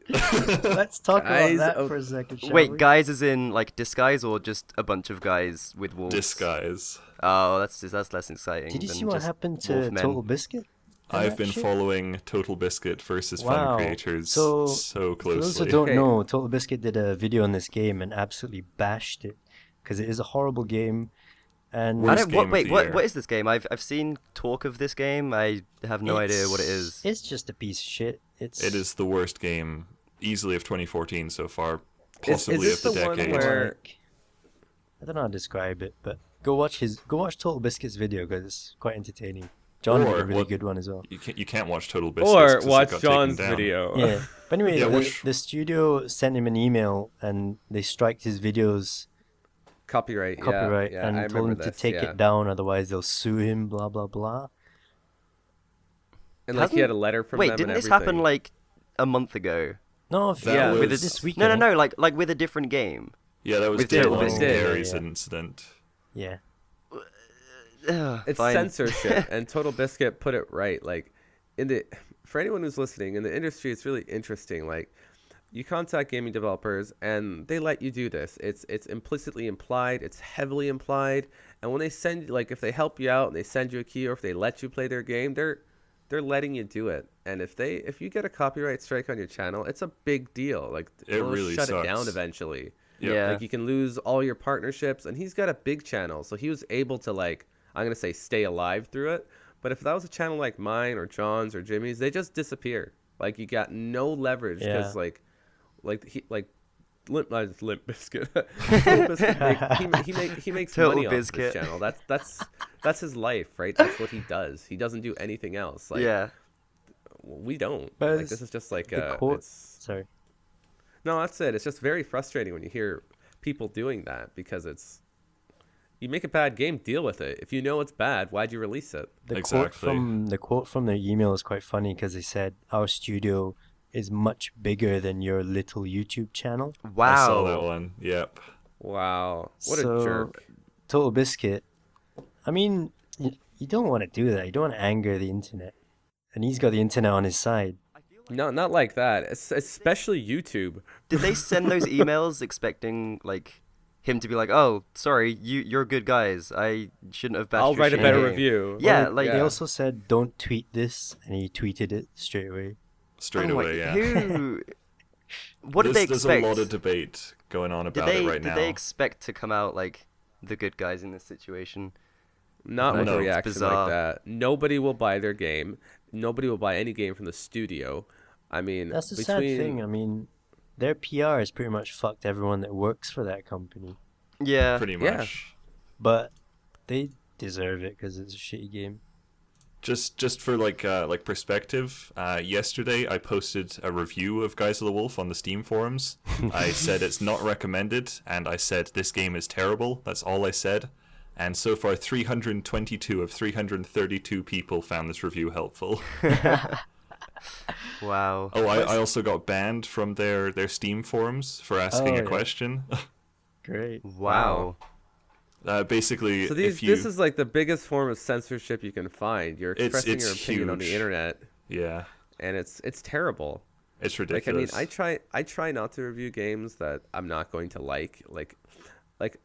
Let's talk Guys about that of- for a second. Shall Wait, we? guys as in like disguise or just a bunch of guys with wolves? Disguise. Oh, that's less exciting. Did you than see what just happened to wolf men. Total Biscuit? and I've that been shit? following Total Biscuit versus Wow. Fun Creators So, so For those who closely. don't Okay. know, Total Biscuit did a video on this game and absolutely bashed it because it is a horrible game. And Worst I don't. game of Wait, the what? year. What is this game? I've seen talk of this game. I have no idea what it is. It's just a piece of shit. It It is the worst game easily of 2014 so far, Is possibly this of the the one decade. where- I don't know how to describe it, but go watch Total Biscuit's video because it's quite entertaining. John did Or a really what- good one as well. You can't watch Total Biscuit. Or watch John's video. Yeah, but anyway, Yeah, the, watch- the studio sent him an email and they striked his videos Copyright. copyright yeah, I and told remember him to this, take yeah. it down, otherwise they'll sue him. Blah blah blah. And like he Hasn't- had a letter from Wait, them didn't and this happen everything. like a month ago? No, That Yeah, was, with this week. No, like with a different game. Yeah, that was with Dylan Total and Biscuit. Gary's Yeah. incident. Yeah. Ugh, It's fine. censorship, and Total Biscuit put it right. Like, for anyone who's listening in the industry, it's really interesting. Like, you contact gaming developers, and they let you do this. It's implicitly implied. It's heavily implied. And when they send, like, if they help you out and they send you a key, or if they let you play their game, they're letting you do it. And if you get a copyright strike on your channel, it's a big deal. Like, It they'll really shut it down sucks. eventually. Yeah. Like, you can lose all your partnerships, and he's got a big channel, so he was able to, like, I'm gonna say stay alive through it. But if that was a channel like mine or John's or Jimmy's, they just disappear. Like, you got no leverage because Yeah. Limp Biscuit. Total Biscuit he makes Total money Biscuit. off this channel. That's his life, right? That's what he does. He doesn't do anything else. Like, Yeah. we don't. But Like, this is just like the quote. it's Sorry. no, that's it. It's just very frustrating when you hear people doing that because you make a bad game, deal with it. If you know it's bad, why'd you release it? The Exactly. quote from their email is quite funny because they said our studio is much bigger than your little YouTube channel. Wow. I saw that one. Yep. Wow. What So, a jerk. Total Biscuit. I mean, you don't want to do that. You don't want to anger the internet. And he's got the internet on his side. No, not like that. Especially YouTube. Did they send those emails expecting like him to be like, "Oh, sorry, you're good guys. I shouldn't have bashed I'll your write a shit better game." review. Yeah, Well, like they also said, don't tweet this, and he tweeted it straight away. Straight oh my- away, yeah. Who? What did they expect? There's a lot of debate going on about it right now. Did they expect to come out like the good guys in this situation? Not with No. a It's reaction bizarre. like that. Nobody will buy their game. Nobody will buy any game from the studio. I mean, That's the sad thing. I mean, their PR has pretty much fucked everyone that works for that company. Yeah. Pretty Yeah. much. But they deserve it because it's a shitty game. Just for like perspective, yesterday I posted a review of Guise of the Wolf on the Steam forums. I said it's not recommended, and I said this game is terrible. That's all I said. And so far, 322 of 332 people found this review helpful. Wow. Oh, I also got banned from their Steam forums for asking Oh, a yeah. question. Great. Wow. Basically, so if you... this is like the biggest form of censorship you can find. You're expressing it's your opinion on the huge. internet, Yeah, and it's terrible. it's Like, I mean, ridiculous. I try not to review games that I'm not going to like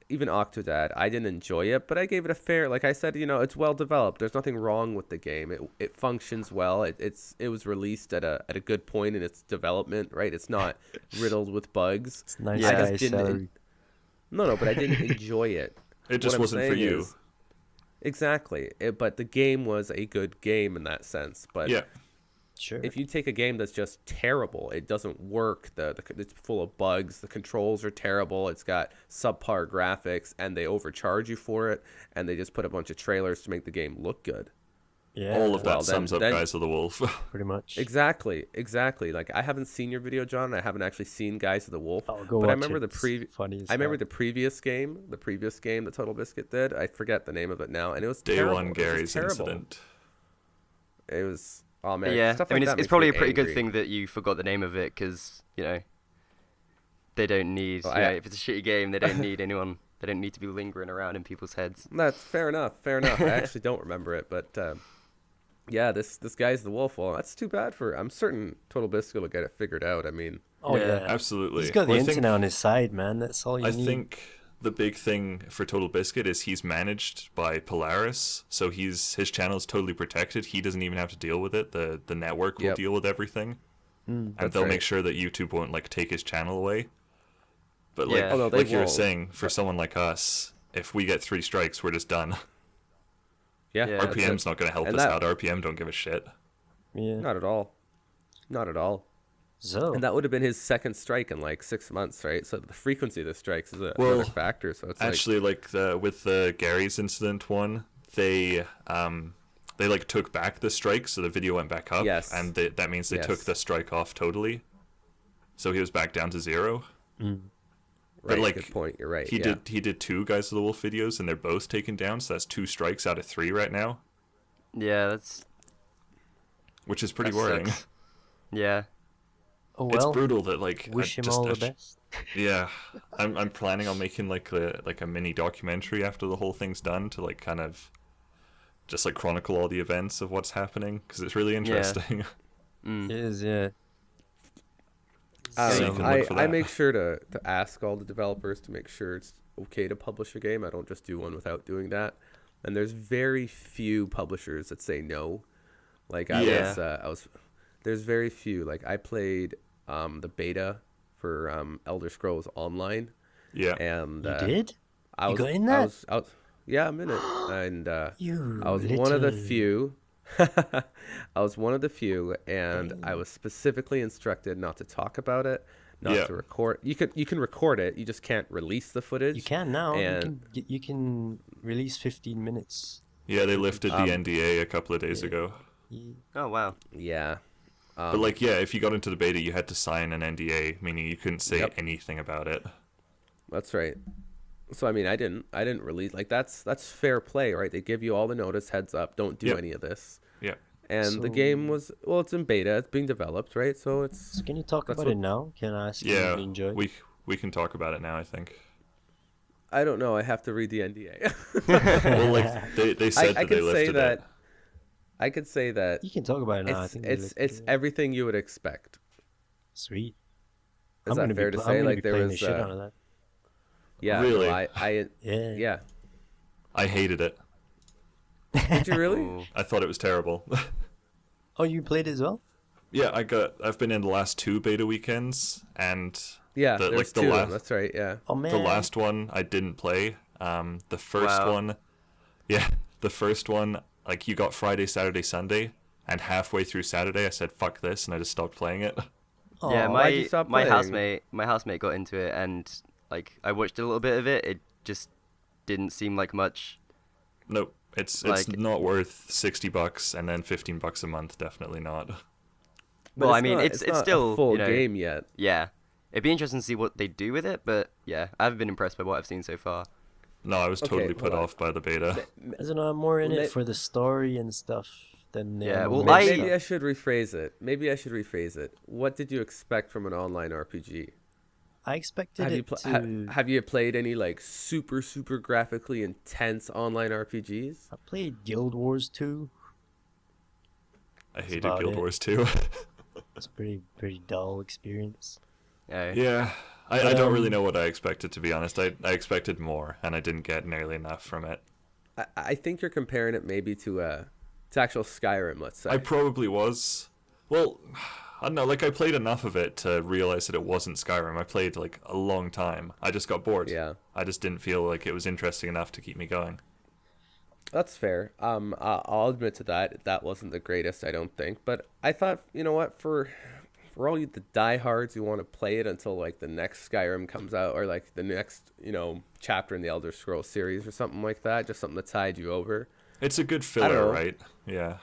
even Octodad. I didn't enjoy it, but I gave it a fair. Like I said, it's well developed. There's nothing wrong with the game. It functions well. It was released at a good point in its development. Right. It's not riddled with bugs. It's nice Yeah. guy I just didn't. Celery. No, but I didn't enjoy it. It just What I'm wasn't for saying you. is- exactly. But the game was a good game in that sense. But Yeah. Sure. if you take a game that's just terrible, it doesn't work. It's full of bugs. The controls are terrible. It's got subpar graphics, and they overcharge you for it. And they just put a bunch of trailers to make the game look good. Yeah, All of that Well, then- sums up then- Guise of the Wolf. pretty much. Exactly. Like I haven't seen your video, John. I haven't actually seen Guise of the Wolf. Oh, go but watch I remember it. the It's funny as I remember hell. the previous game that Total Biscuit did. I forget the name of it now, and it was Day terrible. one It was Gary's terrible. incident. It was oh man. Yeah. Stuff I mean, like that it's makes probably me a pretty good angry. thing that you forgot the name of it because they don't need. Well, If it's a shitty game, they don't need anyone. They don't need to be lingering around in people's heads. That's fair enough. Fair enough. I actually don't remember it, but yeah, this Guy's the Wolf. Well, that's too bad for. I'm certain Total Biscuit will get it figured out. I mean, Oh Yeah. yeah, Absolutely. He's got the Well, I think- internet on his side, man. That's all you I need. think the big thing for Total Biscuit is he's managed by Polaris, so his channel is totally protected. He doesn't even have to deal with it. The network will Yep. deal with everything, and That's they'll right. make sure that YouTube won't like take his channel away. But Yeah. like Oh, no, they like you were won't. saying, for someone like us, if we get 3 strikes, we're just done. yeah, Yeah. that's it. RPM's not going to help And us that- out. RPM don't give a shit. Yeah. Not at all. Not at all. So And that would have been his second strike in like 6 months, right? So the frequency of the strikes is Well, another factor. So it's Actually, with the Gary's incident one, they like took back the strike, so the video went back up. Yes. And that means they took Yes. the strike off totally. So he was back down to 0. right. but, like, Good point. You're right. He yeah. did 2 Guys of the Wolf videos, and they're both taken down. So that's 2 strikes out of 3 right now, Yeah, that's. which is pretty That worrying. sucks. Yeah. oh It's well. brutal that like Wish I him just- all I the sh- best. Yeah, I'm planning on making like a mini documentary after the whole thing's done to like kind of just like chronicle all the events of what's happening because it's really interesting. Mm. It is, yeah. So you can look for I that. make sure to ask all the developers to make sure it's okay to publish a game. I don't just do one without doing that. And there's very few publishers that say no. Like Yeah. there's very few. Like I played the beta for Elder Scrolls Online, Yeah, and You did? I You was, got in I that? was, I was, yeah, I'm in it, and You I was one of the little- few. I was one of the few, and I Dang. was specifically instructed not to talk about it, not Yeah. to record. You can record it, you just can't release the footage. You can now. And You can release 15 minutes. yeah, they lifted the Um, NDA a couple of days ago. Oh wow. yeah, But like, yeah, if you got into the beta, you had to sign an NDA, meaning you couldn't say Yep. anything about it. that's right. So I mean, I didn't release. Like that's fair play, right? They give you all the notice, heads up, don't do Yep. any of this. Yeah, And the So- game was, well, it's in beta. It's being developed, right? So it's So can you talk That's about what- it now? Can I ask you Yeah, if you enjoy? we can talk about it now, I think. I don't know. I have to read the NDA. Well, like they said I that they can say lifted that. it. I could say that You can talk about it now. I it's think it's everything you would expect. sweet. Is I'm that gonna fair be to pl- I'm say? gonna Like be there playing the was, shit out of that. yeah, Really? no, I Yeah. yeah. I hated it. Did you really? Ooh. I thought it was terrible. Oh, you played it as well? Yeah, I've been in the last 2 beta weekends, and Yeah, The- there's like the two. last- That's right. Yeah. Oh man. the last one I didn't play. The first Wow. one, yeah, the first one, like you got Friday, Saturday, Sunday, and halfway through Saturday I said fuck this, and I just stopped playing it. Yeah, Aw. Why'd you my stop my playing? housemate got into it, and like I watched a little bit of it. It just didn't seem like much. Nope, it's Like- not worth $60, and then $15 a month, definitely not. But Well, I it's mean, not- it's not still, a full you know, game yet. Yeah, it'd be interesting to see what they do with it. But yeah, I haven't been impressed by what I've seen so far. No, I was Okay, totally put well, off by the beta. Isn't there more in Well, it may- for the story and stuff than the Yeah, well, MMO I- stuff? Maybe I should rephrase it. What did you expect from an online RPG? I expected Have you it pl- to. have you played any like super graphically intense online RPGs? I played Guild Wars 2. I hated about Guild it. Wars 2. It's a pretty dull experience. Yeah, I But, don't really um, know what I expected, to be honest. I expected more, and I didn't get nearly enough from it. I think you're comparing it maybe to actual Skyrim. Let's say. I probably was. Well, I don't know, like I played enough of it to realize that it wasn't Skyrim. I played like a long time. I just got bored. Yeah. I just didn't feel like it was interesting enough to keep me going. That's fair. I'll admit to that. That wasn't the greatest, I don't think. But I thought, you know what, for all you the diehards who want to play it until like the next Skyrim comes out, or like the next, chapter in the Elder Scrolls series or something like that, just something to tide you over. It's a good know. filler, right? Yeah.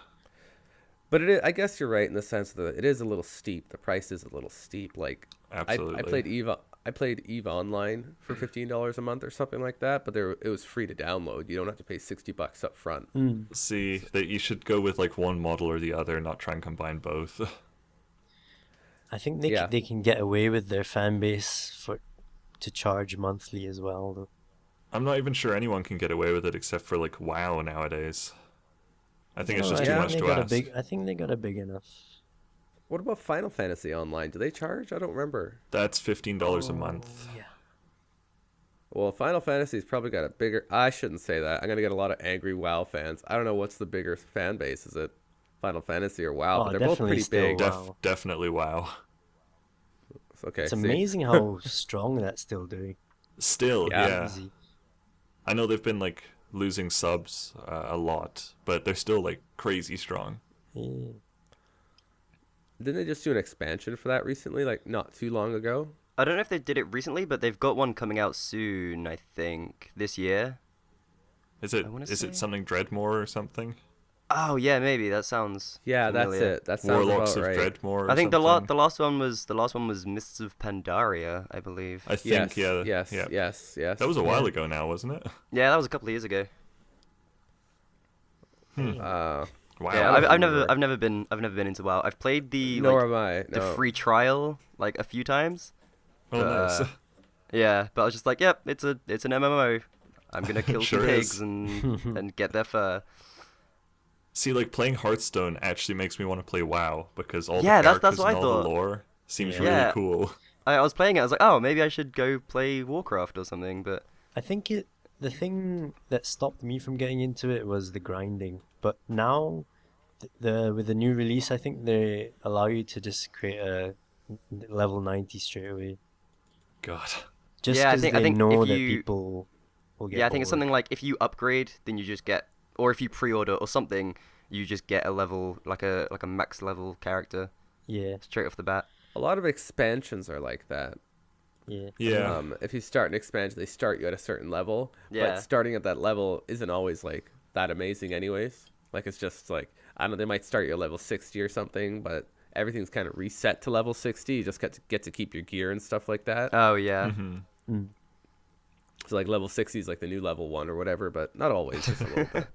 But it is, I guess you're right in the sense that it is a little steep. The price is a little steep. Like Absolutely. I played Eve Online for $15 a month or something like that, but it was free to download. You don't have to pay $60 up front. See, that you should go with like one model or the other, not try and combine both. I think Yeah. they can get away with their fan base to charge monthly as well, though. I'm not even sure anyone can get away with it except for like WoW nowadays. I think it's just I too think much they to got ask. I think they got a big enough. What about Final Fantasy Online? Do they charge? I don't remember. That's $15 a month. Yeah. Well, Final Fantasy's probably got a bigger... I shouldn't say that. I'm going to get a lot of angry WoW fans. I don't know what's the bigger fan base. Is it Final Fantasy or WoW? Oh, But they're both definitely pretty still big. WoW. Definitely WoW. Okay, It's see. amazing how strong that's still doing. Still, Yeah. yeah. Easy. I know they've been like losing subs a lot, but they're still like crazy strong. Yeah. Didn't they just do an expansion for that recently? Like, not too long ago? I don't know if they did it recently, but they've got one coming out soon. I think this year. Is it I wanna is say- it something Dreadmore or something? Oh yeah, maybe that sounds. Yeah, that's familiar. it. That sounds Warlocks about of right. Dreadmore. Or I think the something? last one was Mists of Pandaria, I believe. I think yeah. Yes, yeah. yes. That was a while ago now, wasn't it? Yeah, that was a couple of years ago. Wow. Yeah, I don't I've never remember. been into WoW. I've played the Nor like, am I. the No. free trial like a few times. Oh, nice. Yeah, but I was just like, yep, it's an MMO. I'm gonna kill Sure some is. pigs and get their fur. See, like playing Hearthstone actually makes me want to play WoW because all Yeah, the that's characters what I and all the thought. lore seems Yeah. really Yeah. cool. I was playing it. I was like, oh, maybe I should go play Warcraft or something. But I think the thing that stopped me from getting into it was the grinding. But now, with the new release, I think they allow you to just create a level 90 straight away. God. Just Yeah, I because think- they know if that you- people will get yeah, I think it's bored. something like if you upgrade, then you just get, or if you pre-order or something, you just get a level like a max level character Yeah, straight off the bat. A lot of expansions are like that. yeah. Yeah. If you start an expansion, they start you at a certain level. Yeah. But starting at that level isn't always like that amazing, anyways. Like it's just like I don't know. They might start you at level 60 or something, but everything's kind of reset to level 60. You just get to keep your gear and stuff like that. Oh yeah. Mm-hmm. So like level 60 is like the new level 1 or whatever, but not always. Just a little bit.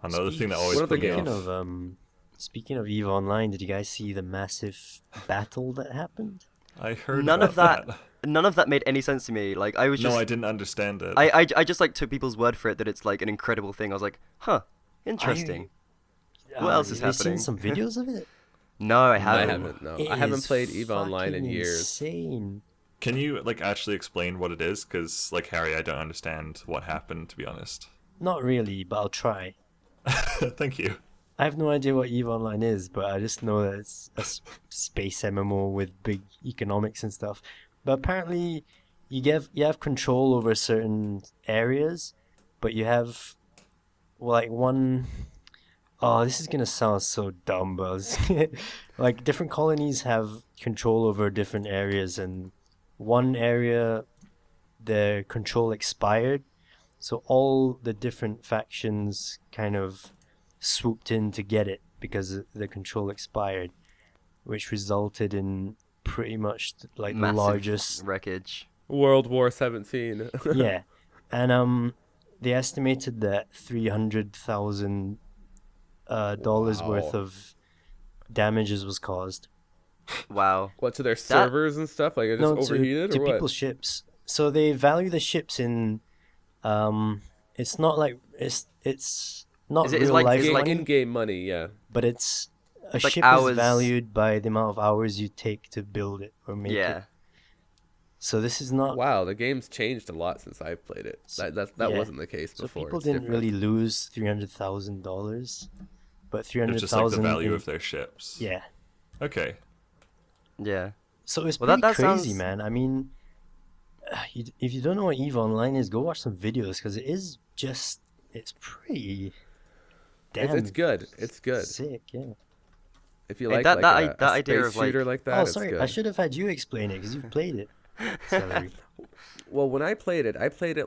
Another thing that always What other put me games? off. Speaking of EVE Online, did you guys see the massive battle that happened? I heard None of about that. None of that made any sense to me. Like I was No, just. I didn't understand it. I just like took people's word for it that it's like an incredible thing. I was like, huh, interesting. What else is Have you happening? seen some videos of it? No, I I haven't. haven't. No, It I haven't is played Eve Online in fucking years. Insane. Can you like actually explain what it is? Because like Harry, I don't understand what happened, to be honest. Not really, but I'll try. Thank you. I have no idea what EVE Online is, but I just know that it's a space MMO with big economics and stuff. But apparently, you have control over certain areas, but you have like one. Oh, this is gonna sound so dumb, but like different colonies have control over different areas, and one area, their control expired, so all the different factions kind of swooped in to get it because the control expired, which resulted in pretty much like the Massive largest. wreckage. World War 17. Yeah, and they estimated that $300,000 dollars worth Wow. of damages was caused. Wow. What, to their servers and stuff? Like it just overheated to or what? people's ships. So they value the ships in, it's not like it's not Is it- it's real like- life it's Game, like- money, in-game money, yeah. but it's a It's like ship hours- is valued by the amount of hours you take to build it or make Yeah. it. So this is not. Wow, the game's changed a lot since I've played it. That Yeah. wasn't the case So before. people It's didn't different. really lose $300,000, but It's just like the 300,000. value of their ships. Yeah. Okay. Yeah. So it's Well, pretty that crazy, sounds- man. I mean, if you don't know what EVE Online is, go watch some videos because it's pretty damn It's good. It's good. sick, yeah. If you Hey, like that- like that a idea space of, like- shooter like that, Oh, it's sorry, good. I should have had you explain it because you've played it. Celery. Well, when I played it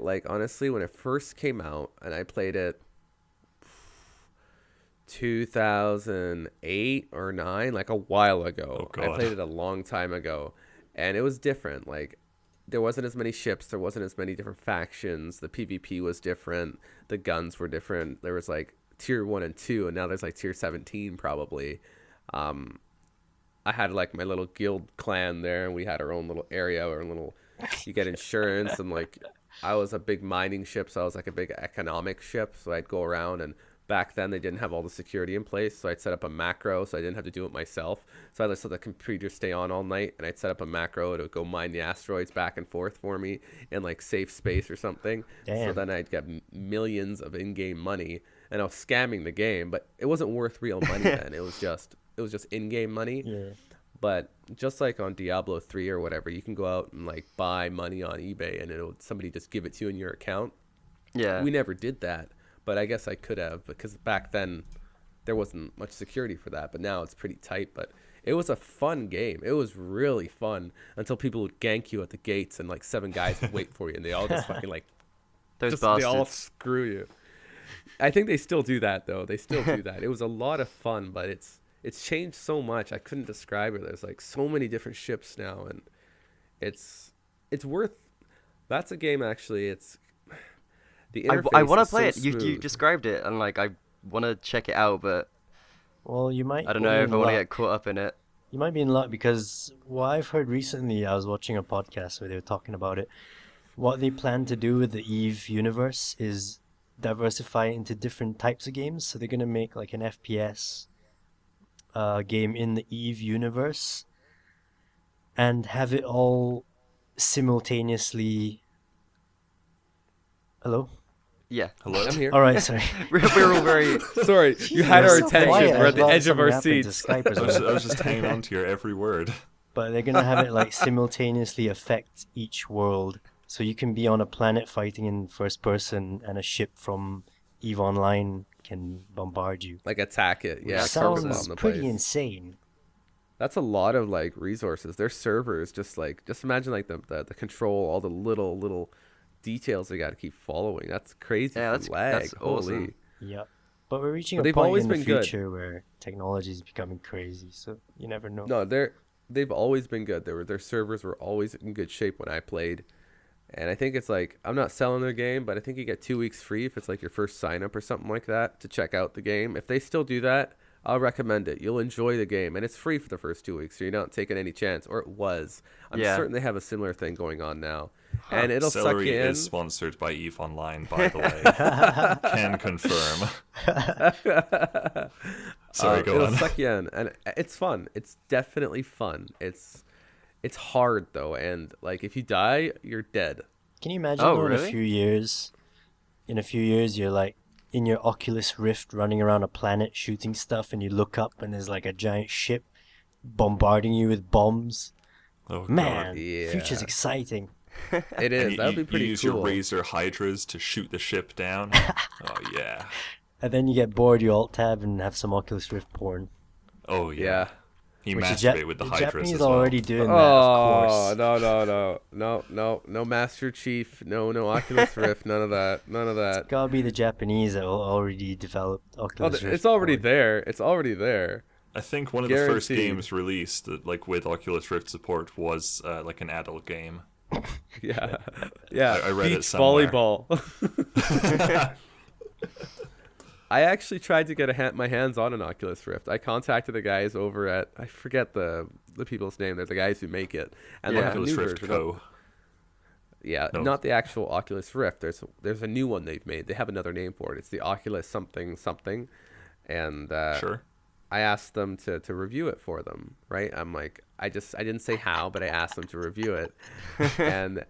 like honestly when it first came out, and I played it 2008 or 9, like a while ago. Oh, I God. played it a long time ago, and it was different. Like there wasn't as many ships, there wasn't as many different factions. The PvP was different, the guns were different. There was like tier 1 and 2, and now there's like tier 17 probably. I had like my little guild clan there, and we had our own little area, our own little. You get insurance, and like I was a big mining ship, so I was like a big economic ship. So I'd go around, and back then they didn't have all the security in place, so I'd set up a macro, so I didn't have to do it myself. So I just let the computer stay on all night, and I'd set up a macro to go mine the asteroids back and forth for me in like safe space or something. So Damn. then I'd get millions of in-game money, and I was scamming the game, but it wasn't worth real money then. It was just in-game money. Yeah. But just like on Diablo 3 or whatever, you can go out and like buy money on eBay, and somebody just give it to you in your account. Yeah. We never did that, but I guess I could have, because back then there wasn't much security for that. But now it's pretty tight. But it was a fun game. It was really fun until people would gank you at the gates, and like 7 guys would wait for you, and they all just fucking like Those they all bastards. screw you. I think they still do that though. They still do that. It was a lot of fun, but it's changed so much. I couldn't describe it. There's like so many different ships now, and it's worth. That's a game actually. It's the interface. I want to is play so it. You smooth. described it, and like I want to check it out, but Well, you might. I don't be know if in I want to luck. get caught up in it. You might be in luck because what I've heard recently, I was watching a podcast where they were talking about it. What they plan to do with the EVE universe is diversify into different types of games. So they're gonna make like an FPS game in the EVE universe and have it all simultaneously. Hello? Yeah. Hello. I'm here. All right, sorry. We're all very. Sorry, you had You're our so attention. quiet. We're I at the thought edge of something our happened to seats. Skype or I something. was just hanging on to your every word. But they're gonna have it like simultaneously affect each world. So you can be on a planet fighting in first person, and a ship from EVE Online can bombard you. Like attack it. Yeah, Which carpet sounds bomb the pretty place. insane. That's a lot of like resources. Their servers just imagine like the control, all the little details they got to keep following. That's crazy. Yeah, for that's lag. awesome. Holy. Yep. But we're reaching But a they've point always in the been good. future where technology is becoming crazy. So you never know. No, they've always been good. Their servers were always in good shape when I played, And I think it's like, I'm not selling their game, but I think you get 2 weeks free if it's like your first sign up or something like that to check out the game. If they still do that, I'll recommend it. You'll enjoy the game, and it's free for the first 2 weeks, so you're not taking any chance. Or it was. I'm certain they have a similar thing going on now, and it'll Celery suck you in. is sponsored by EVE Online, by the way. Can confirm. Sorry, go it'll on. suck you in, and it's fun. It's definitely fun. It's hard though, and like if you die, you're dead. Can you imagine Oh, though, really? in a few years you're like in your Oculus Rift running around a planet shooting stuff, and you look up and there's like a giant ship bombarding you with bombs. Oh, Man, God. Yeah. future's exciting. It is. And That would be pretty you use cool. your Razor Hydras to shoot the ship down. Oh, yeah. And then you get bored, you alt tab and have some Oculus Rift porn. Oh, yeah. Yeah. You Which masturbate with the Hydras Japanese as well. already doing that, of Oh course. no Master Chief, no Oculus Rift, none of that. It's gotta be the Japanese that will already developed Oculus Rift. It's already porn. there. It's already there. I think one of the first Guaranteed. games released, like with Oculus Rift support, was like an adult game. Yeah, yeah. I read it Beach somewhere. volleyball. I actually tried to get my hands on an Oculus Rift. I contacted the guys over at, I forget the people's name. They're the guys who make it, and they have a Oculus new Rift version. Co. Yeah, No. not the actual Oculus Rift. There's a new one they've made. They have another name for it. It's the Oculus something, and Sure. I asked them to review it for them, right? I'm like, I didn't say how, but I asked them to review it. And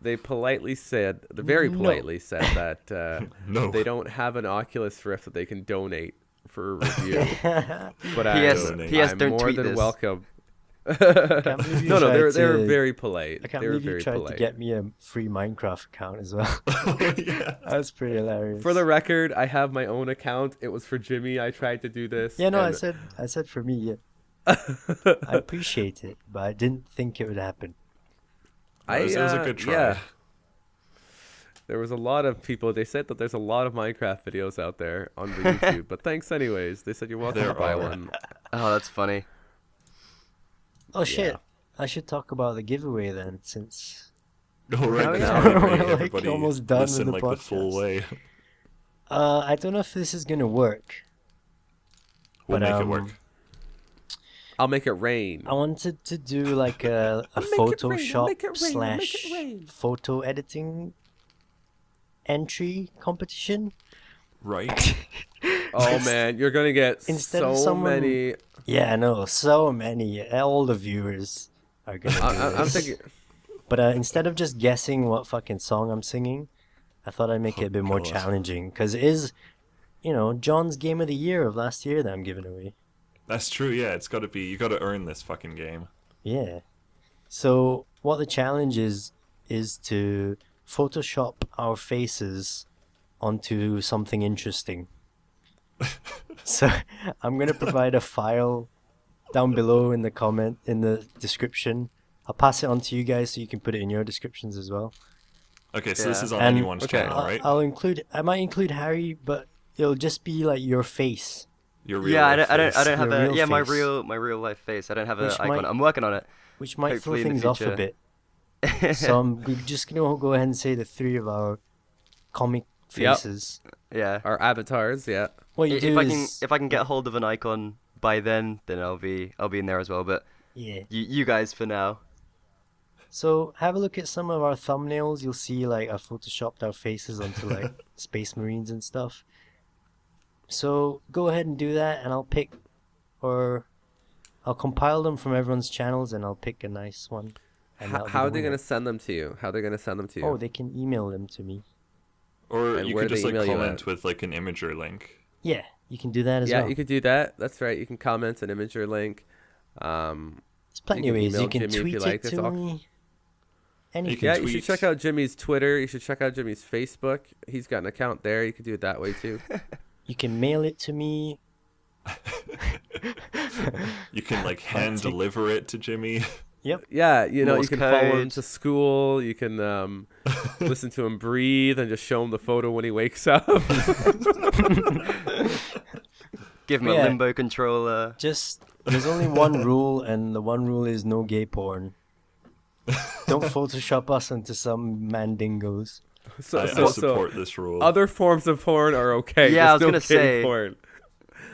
they very politely said that No. they don't have an Oculus Rift that they can donate for a review. But P.S. donate. P.S. I'm Don't more tweet than this. welcome. Can't believe you No, tried they were to- very polite. I can't They were believe you very tried polite. to get me a free Minecraft account as well. Yeah. That's pretty hilarious. For the record, I have my own account. It was for Jimmy. I tried to do this. Yeah, no, and- I said for me, yeah. I appreciate it, but I didn't think it would happen. It was a good try. Yeah. There was a lot of people. They said that there's a lot of Minecraft videos out there on the YouTube, but thanks anyways. They said you're welcome There to buy are. one. Oh, that's funny. Oh shit! Yeah. I should talk about the giveaway then, since Oh, right. Oh, That's yeah. probably We're, make like, everybody almost done with listen the like the full podcast. way. I don't know if this is gonna work. We'll But, make it um, work. I'll make it rain. I wanted to do like a I'll make it rain, I'll Photoshop make it rain, I'll make it slash rain. photo editing entry competition. Right. Oh man, you're gonna get Instead so of someone- many. Yeah, I know, so many. All the viewers are gonna do I'm this. thinking. But instead of just guessing what fucking song I'm singing, I thought I'd make it a bit more God. challenging. Because it is, John's Game of the Year of last year that I'm giving away. That's true, yeah. It's got to be. You got to earn this fucking game. Yeah. So what the challenge is to Photoshop our faces onto something interesting. So I'm gonna provide a file down below in the description. I'll pass it on to you guys so you can put it in your descriptions as well. Okay, so this Yeah. is on And- anyone's Okay. channel, right? I might include Harry, but it'll just be like your face. Your real Yeah, I life don't face. have Your a real my face. real life face. I don't have an Which icon. might- I'm working on it. Which might throw Hopefully in the things off a future. bit. So we're just gonna go ahead and say the three of our comic Yep. faces. Yeah. Our avatars, yeah. What you do If I can get hold of an icon by then I'll be in there as well. But yeah. you guys for now. So have a look at some of our thumbnails. You'll see like I photoshopped our faces onto like space marines and stuff. So go ahead and do that, and I'll compile them from everyone's channels, and I'll pick a nice one. And that'll be How the are they winner. gonna send them to you? How are they gonna send them to you? Oh, they can email them to me. Or And you where could do just they like email you comment at? with like an imager link. Yeah, you can do that as yeah, well. you could do that. That's right. You can comment an imager link. There's plenty of can ways. You email can Jimmy if tweet you like. it There's to all- me. can Anything. Yeah, you should tweet. check out Jimmy's Twitter. You should check out Jimmy's Facebook. He's got an account there. You could do it that way too. You can mail it to me. You can like hand deliver it to Jimmy. Yep. Yeah, you Morse you can follow him code. to school. You can listen to him breathe and just show him the photo when he wakes up. Give him Yeah. a limbo controller. Just there's only one rule, and the one rule is no gay porn. Don't Photoshop us into some mandingos. I support this rule. Other forms of porn are okay. Yeah, I was Just no gonna kitty say. porn.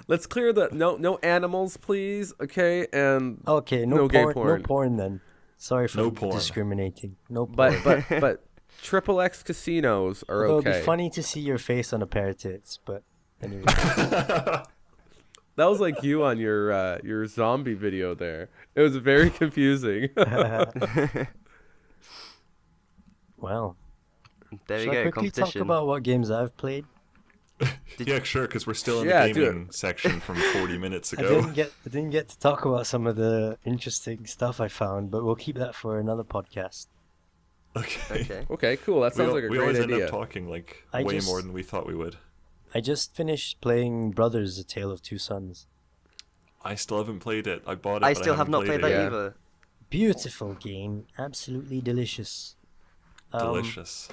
Let's clear the no animals, please. Okay, and Okay, No no, gay porn, porn. no porn then. Sorry for No porn. discriminating. No porn. but triple X casinos are Although okay. it'd be funny to see your face on a pair of tits, but anyway. That was like you on your zombie video there. It was very confusing. Well, There shall you I go. quickly talk Competition. about what games I've played? Yeah, sure, because we're still in Yeah, the do gaming section from 40 minutes I ago. didn't get to talk about some of the interesting stuff I found, but we'll keep that for another podcast. Okay. Okay. Okay, cool. That sounds like a we great always idea. end up talking like I way just- more than we thought we would. I just finished playing Brothers: A Tale of Two Sons. I still haven't played it. I bought it. I but still have haven't not played it that yet. Yeah. either. Beautiful game, absolutely delicious. Delicious.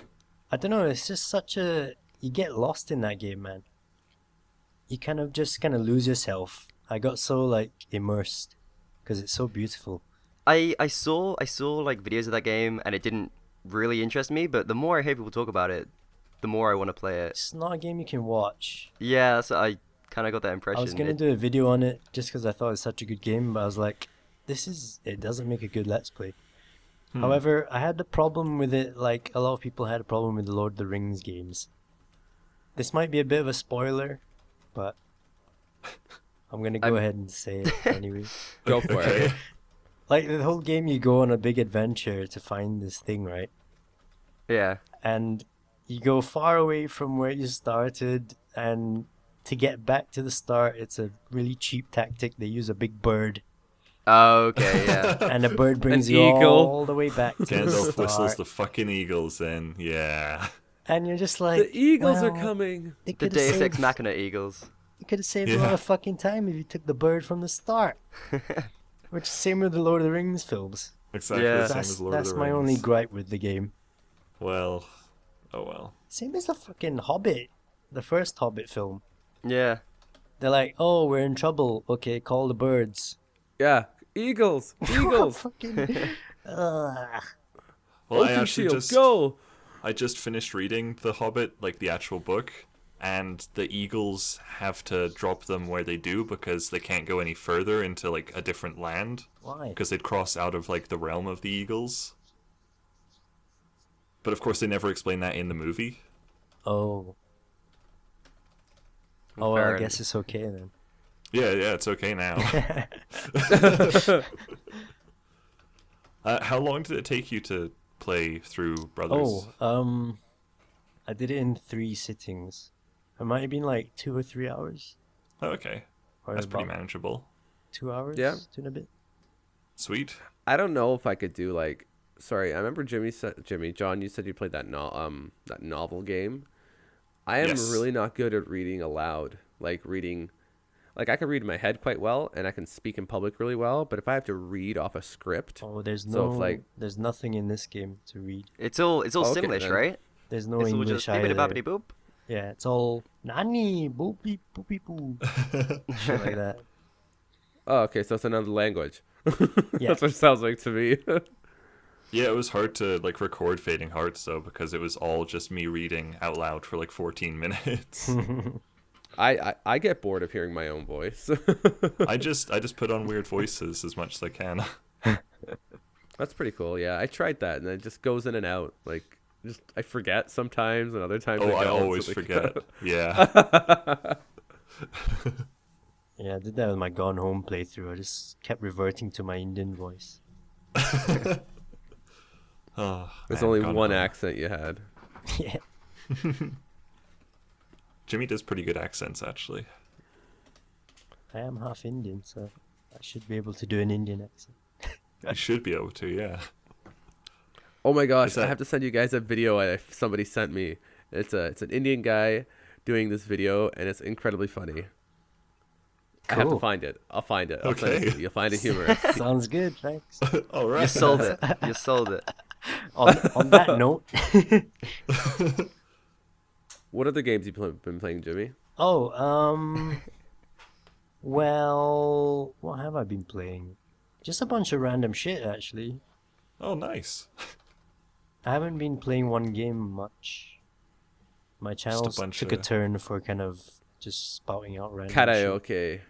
I don't know, it's just such a... You get lost in that game, man. You kind of lose yourself. I got so, like, immersed. Because it's so beautiful. I saw like videos of that game and it didn't really interest me, but the more I hear people talk about it, the more I want to play it. It's not a game you can watch. Yeah, that's I kind of got that impression. I was going to do a video on it just because I thought it's such a good game, but I was like, it doesn't make a good Let's Play. However, I had the problem with it, like a lot of people had a problem with the Lord of the Rings games. This might be a bit of a spoiler, but I'm going to go ahead and say it anyway. Go for it. Okay. Like, the whole game you go on a big adventure to find this thing, right? Yeah. And you go far away from where you started, and to get back to the start, it's a really cheap tactic. They use a big bird, Oh, okay, yeah. and the bird brings An you eagle. all the way back to the Gandalf whistles start. the fucking eagles then. Yeah. And you're just like, The Eagles are well, coming. They The could have Deus saved, Ex Machina Eagles. you could have saved a lot Yeah. of fucking time if you took the bird from the start. Which is same with the Lord of the Rings films. Exactly Yeah. the same as Lord of That's the my Rings. only gripe with the game. Well, oh well. Same as the fucking Hobbit, the first Hobbit film. Yeah. They're like, oh, we're in trouble. Okay, call the birds. Yeah, Eagles. Eagles. Fucking. Ugh. Well, I Open actually shield, just go. I just finished reading The Hobbit, like the actual book, and the eagles have to drop them where they do because they can't go any further into like a different land Why? because they'd cross out of like the realm of the eagles. But of course, they never explain that in the movie. Oh. Oh, well, Fair I guess it's okay then. Yeah, it's okay now. How long did it take you to play through Brothers? Oh, I did it in 3 sittings. It might have been like 2 or 3 hours. Oh, okay. Or That's pretty about manageable. 2 hours? Yeah. 2 and a bit. Sweet. I don't know if I could do like. Sorry, I remember John, you said you played that that novel game. I am Yes. really not good at reading aloud. Like reading, like I can read in my head quite well, and I can speak in public really well. But if I have to read off a script, Oh, there's So no, if, like- there's nothing in this game to read. It's all Okay, Simlish, then. right? There's no It's all English just either. bibbidi bobbidi boop. Yeah, it's all nani boopy boopy boo, shit like that. oh, okay, so it's another language. Yeah. That's what it sounds like to me. Yeah, it was hard to like record Fading Hearts though because it was all just me reading out loud for like 14 minutes. I get bored of hearing my own voice. I just put on weird voices as much as I can. That's pretty cool. Yeah, I tried that, and it just goes in and out. Like, just I forget sometimes, and other times Oh, I don't, always so, like- forget. Yeah. Yeah, I did that with my Gone Home playthrough. I just kept reverting to my Indian voice. Oh, There's man, only Gone one Home. accent you had. Yeah. Jimmy does pretty good accents actually. I am half Indian, so I should be able to do an Indian accent. You should be able to, yeah. Oh my gosh, Is I that- have to send you guys a video somebody sent me. It's an Indian guy doing this video, and it's incredibly funny. I have to Cool. find it. I'll find it. I'll send it Okay. to you. You'll find it humorous. Sounds good, thanks. All right. You sold it. You sold it. On that note, What other games you been playing, Jimmy? oh, well, what have I been playing? Just a bunch of random shit, actually. Oh, nice. I haven't been playing one game much. My channel bunch took a of- turn for kind of just spouting out random shit. Karaoke.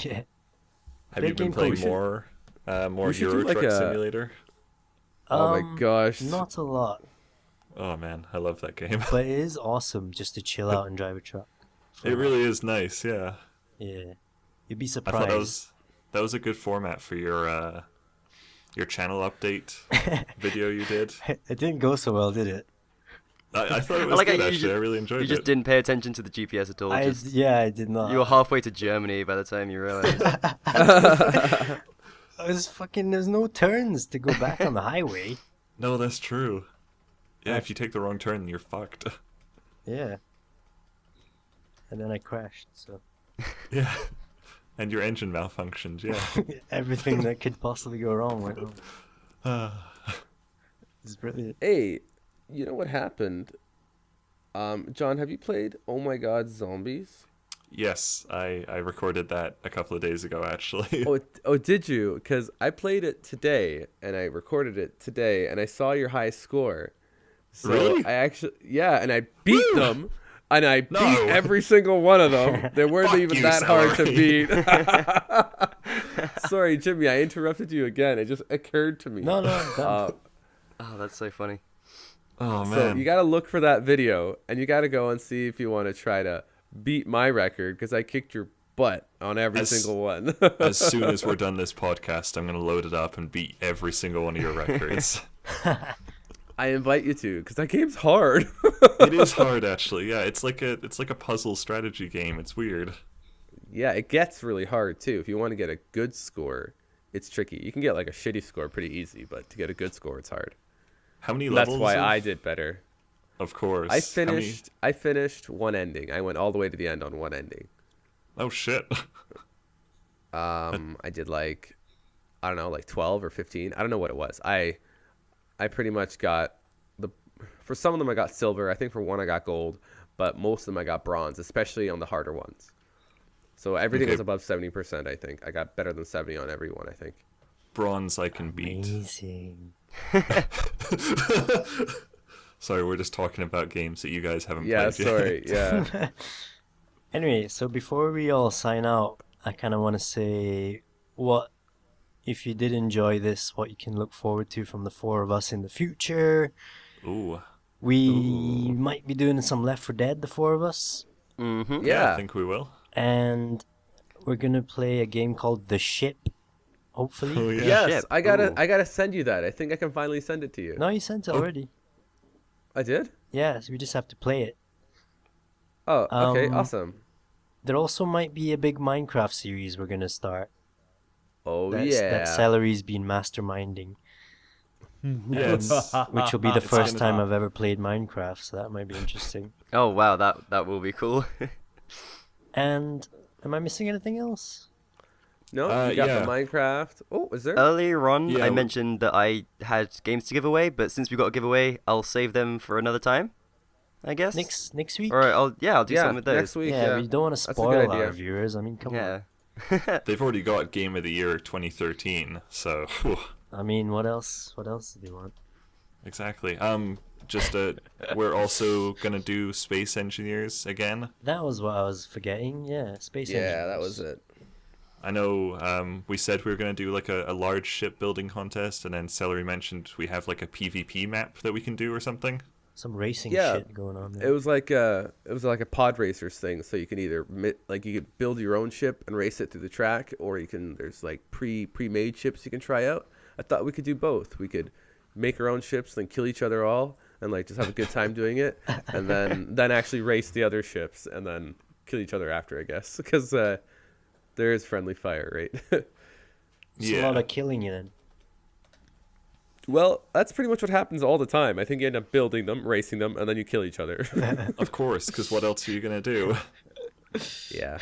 Yeah. Have Great you been game, playing Coach. more We should do Euro like Truck a- Simulator? Oh my gosh. Not a lot, Oh man, I love that game. but it is awesome just to chill out and drive a truck. for It a really is nice, yeah. Yeah. You'd be I surprised. thought that was a good format for your channel update video you did. It didn't go so well, did it? I thought it was like how good you actually. ju- I really enjoyed You it. just didn't pay attention to the GPS at all. I did not. You were halfway to Germany by the time you realized. There's no turns to go back on the highway. No, that's true. Yeah, if you take the wrong turn, you're fucked. Yeah. And then I crashed, so Yeah. And your engine malfunctioned, yeah. everything that could possibly go wrong went wrong. It's brilliant. Hey, you know what happened? John, have you played Oh My God Zombies? Yes, I recorded that a couple of days ago, actually. Oh, did you? Because I played it today, and I recorded it today, and I saw your high score. So Really? and I beat them, and I No. beat every single one of them. They weren't Fuck even you, that hard to Celery. beat. Sorry, Jimmy, I interrupted you again. It just occurred to me. No, I'm done. Oh, that's so funny. Oh, So man. you got to look for that video, and you got to go and see if you want to try to beat my record, because I kicked your butt on every single one. As soon as we're done this podcast, I'm going to load it up and beat every single one of your records. I invite you to, because that game's hard. It is hard, actually. Yeah, it's like a puzzle strategy game. It's weird. Yeah, it gets really hard too. If you want to get a good score, it's tricky. You can get like a shitty score pretty easy, but to get a good score, it's hard. How many That's levels? why I did better. Of course. I How many- finished one ending. I went all the way to the end on one ending. Oh shit. I did like, I don't know, like 12 or 15. I don't know what it was. I pretty much got for some of them I got silver. I think for one I got gold, but most of them I got bronze, especially on the harder ones. So everything Okay. was above 70%, I think. I got better than 70 on every one, I think. Bronze I can beat. Amazing. Sorry, we're just talking about games that you guys haven't Yeah, played sorry. yet. Yeah. Anyway, so before we all sign out, I kind of want to say if you did enjoy this, what you can look forward to from the four of us in the future. Ooh. We might be doing some Left 4 Dead, the four of us, Mm-hmm. Yeah, I Yeah. think we will. and we're gonna play a game called The Ship. Hopefully. Oh, yeah. Yes, Ship. I gotta Ooh. I gotta send you that. I think I can finally send it to you. No, you sent it already. I did? Yeah, so we just have to play it. Oh, okay, Um, awesome. There also might be a big Minecraft series we're gonna start. Oh That Celery's been masterminding, Yeah, it's, which will be the It's first gonna- time I've ever played Minecraft, so that might be interesting. Oh wow, that will be cool. And am I missing anything else? No, you got yeah. the Minecraft. Oh, is there? Earlier on, Yeah, I mentioned that I had games to give away, but since we got a giveaway, I'll save them for another time. I guess. Next week? Or I'll do yeah, something with those. next week. Yeah, Yeah, we don't want to That's a good spoil idea. our viewers. I mean, come on. Yeah. they've already got Game of the Year 2013, so whew, I mean, what else? What else do you want? exactly. We're also gonna do Space Engineers again. That was what I was forgetting. Yeah, space. Yeah, that Engineers. was it. I know we said we were going to do like a large shipbuilding contest, and then Celery mentioned we have like a PvP map that we can do or something. Some racing Yeah, shit going on It there. was like a pod racers thing. So you can either you could build your own ship and race it through the track, or there's like pre-made ships you can try out. I thought we could do both. We could make our own ships, then kill each other all, and like just have a good time doing it, and then actually race the other ships, and then kill each other after, I guess, because there is friendly fire, right? It's a lot of killing you then. Well, that's pretty much what happens all the time. I think you end up building them, racing them, and then you kill each other. Of course, because what else are you going to do? Yeah.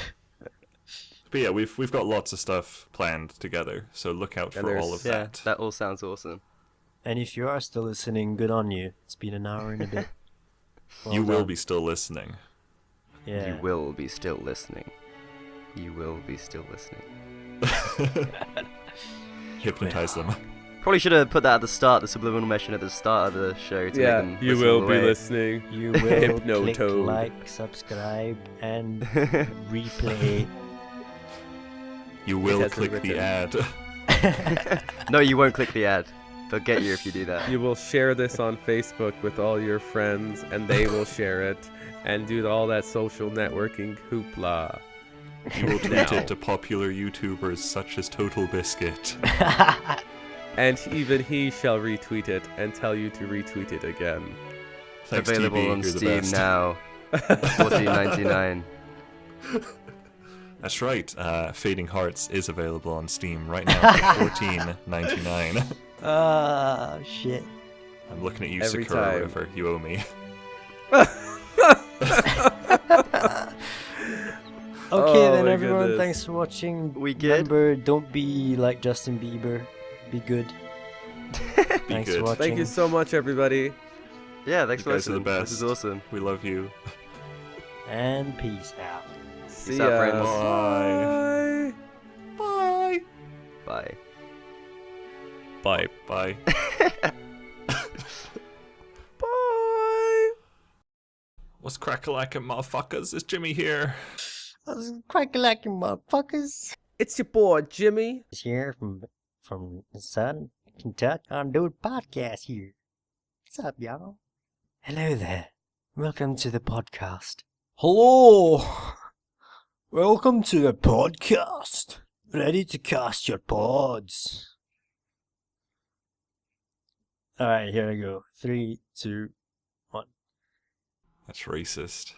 But yeah, we've got lots of stuff planned together, so look out And for all there's- of Yeah, that. that all sounds awesome. And if you are still listening, good on you. It's been an hour and a bit. Well You will done. be still listening. Yeah. You will be still listening. You will be still listening. Hypnotize them. Probably should have put that at the start, the subliminal mention at the start of the show to Yeah, make them you listen all will the be way. listening. You will click Hypnotoad. like, subscribe, and replay. You will has been click the written. ad. No, you won't click the ad. They'll get you if you do that. You will share this on Facebook with all your friends, and they will share it, and do all that social networking hoopla. You will tweet Now. it to popular YouTubers such as Total Biscuit. And even he shall retweet it and tell you to retweet it again. Thanks, Available TB, on you're the Steam best. now. $14.99. That's right. Fading Hearts is available on Steam right now for $14.99. Ah, shit. I'm looking at you, Every Sakura, time. whatever. You owe me. Okay, Oh then, my everyone. goodness. Thanks for watching. We good? Remember, don't be like Justin Bieber. Be good. Thanks good. for watching. Thank you so much, everybody. Yeah, thanks You for guys are the listening. This is best. awesome. We love you. And peace out. See out, ya. friends. Bye. Bye. Bye. Bye. Bye. Bye. What's crack-a-lackin', motherfuckers? It's Jimmy here. Crack-a-lackin' motherfuckers. It's your boy, Jimmy. It's here from the Sun, Kentucky. I'm doing a podcast here. What's up, y'all? Hello there. Welcome to the podcast. Hello. Welcome to the podcast. Ready to cast your pods. Alright, here we go. 3, 2, 1. That's racist.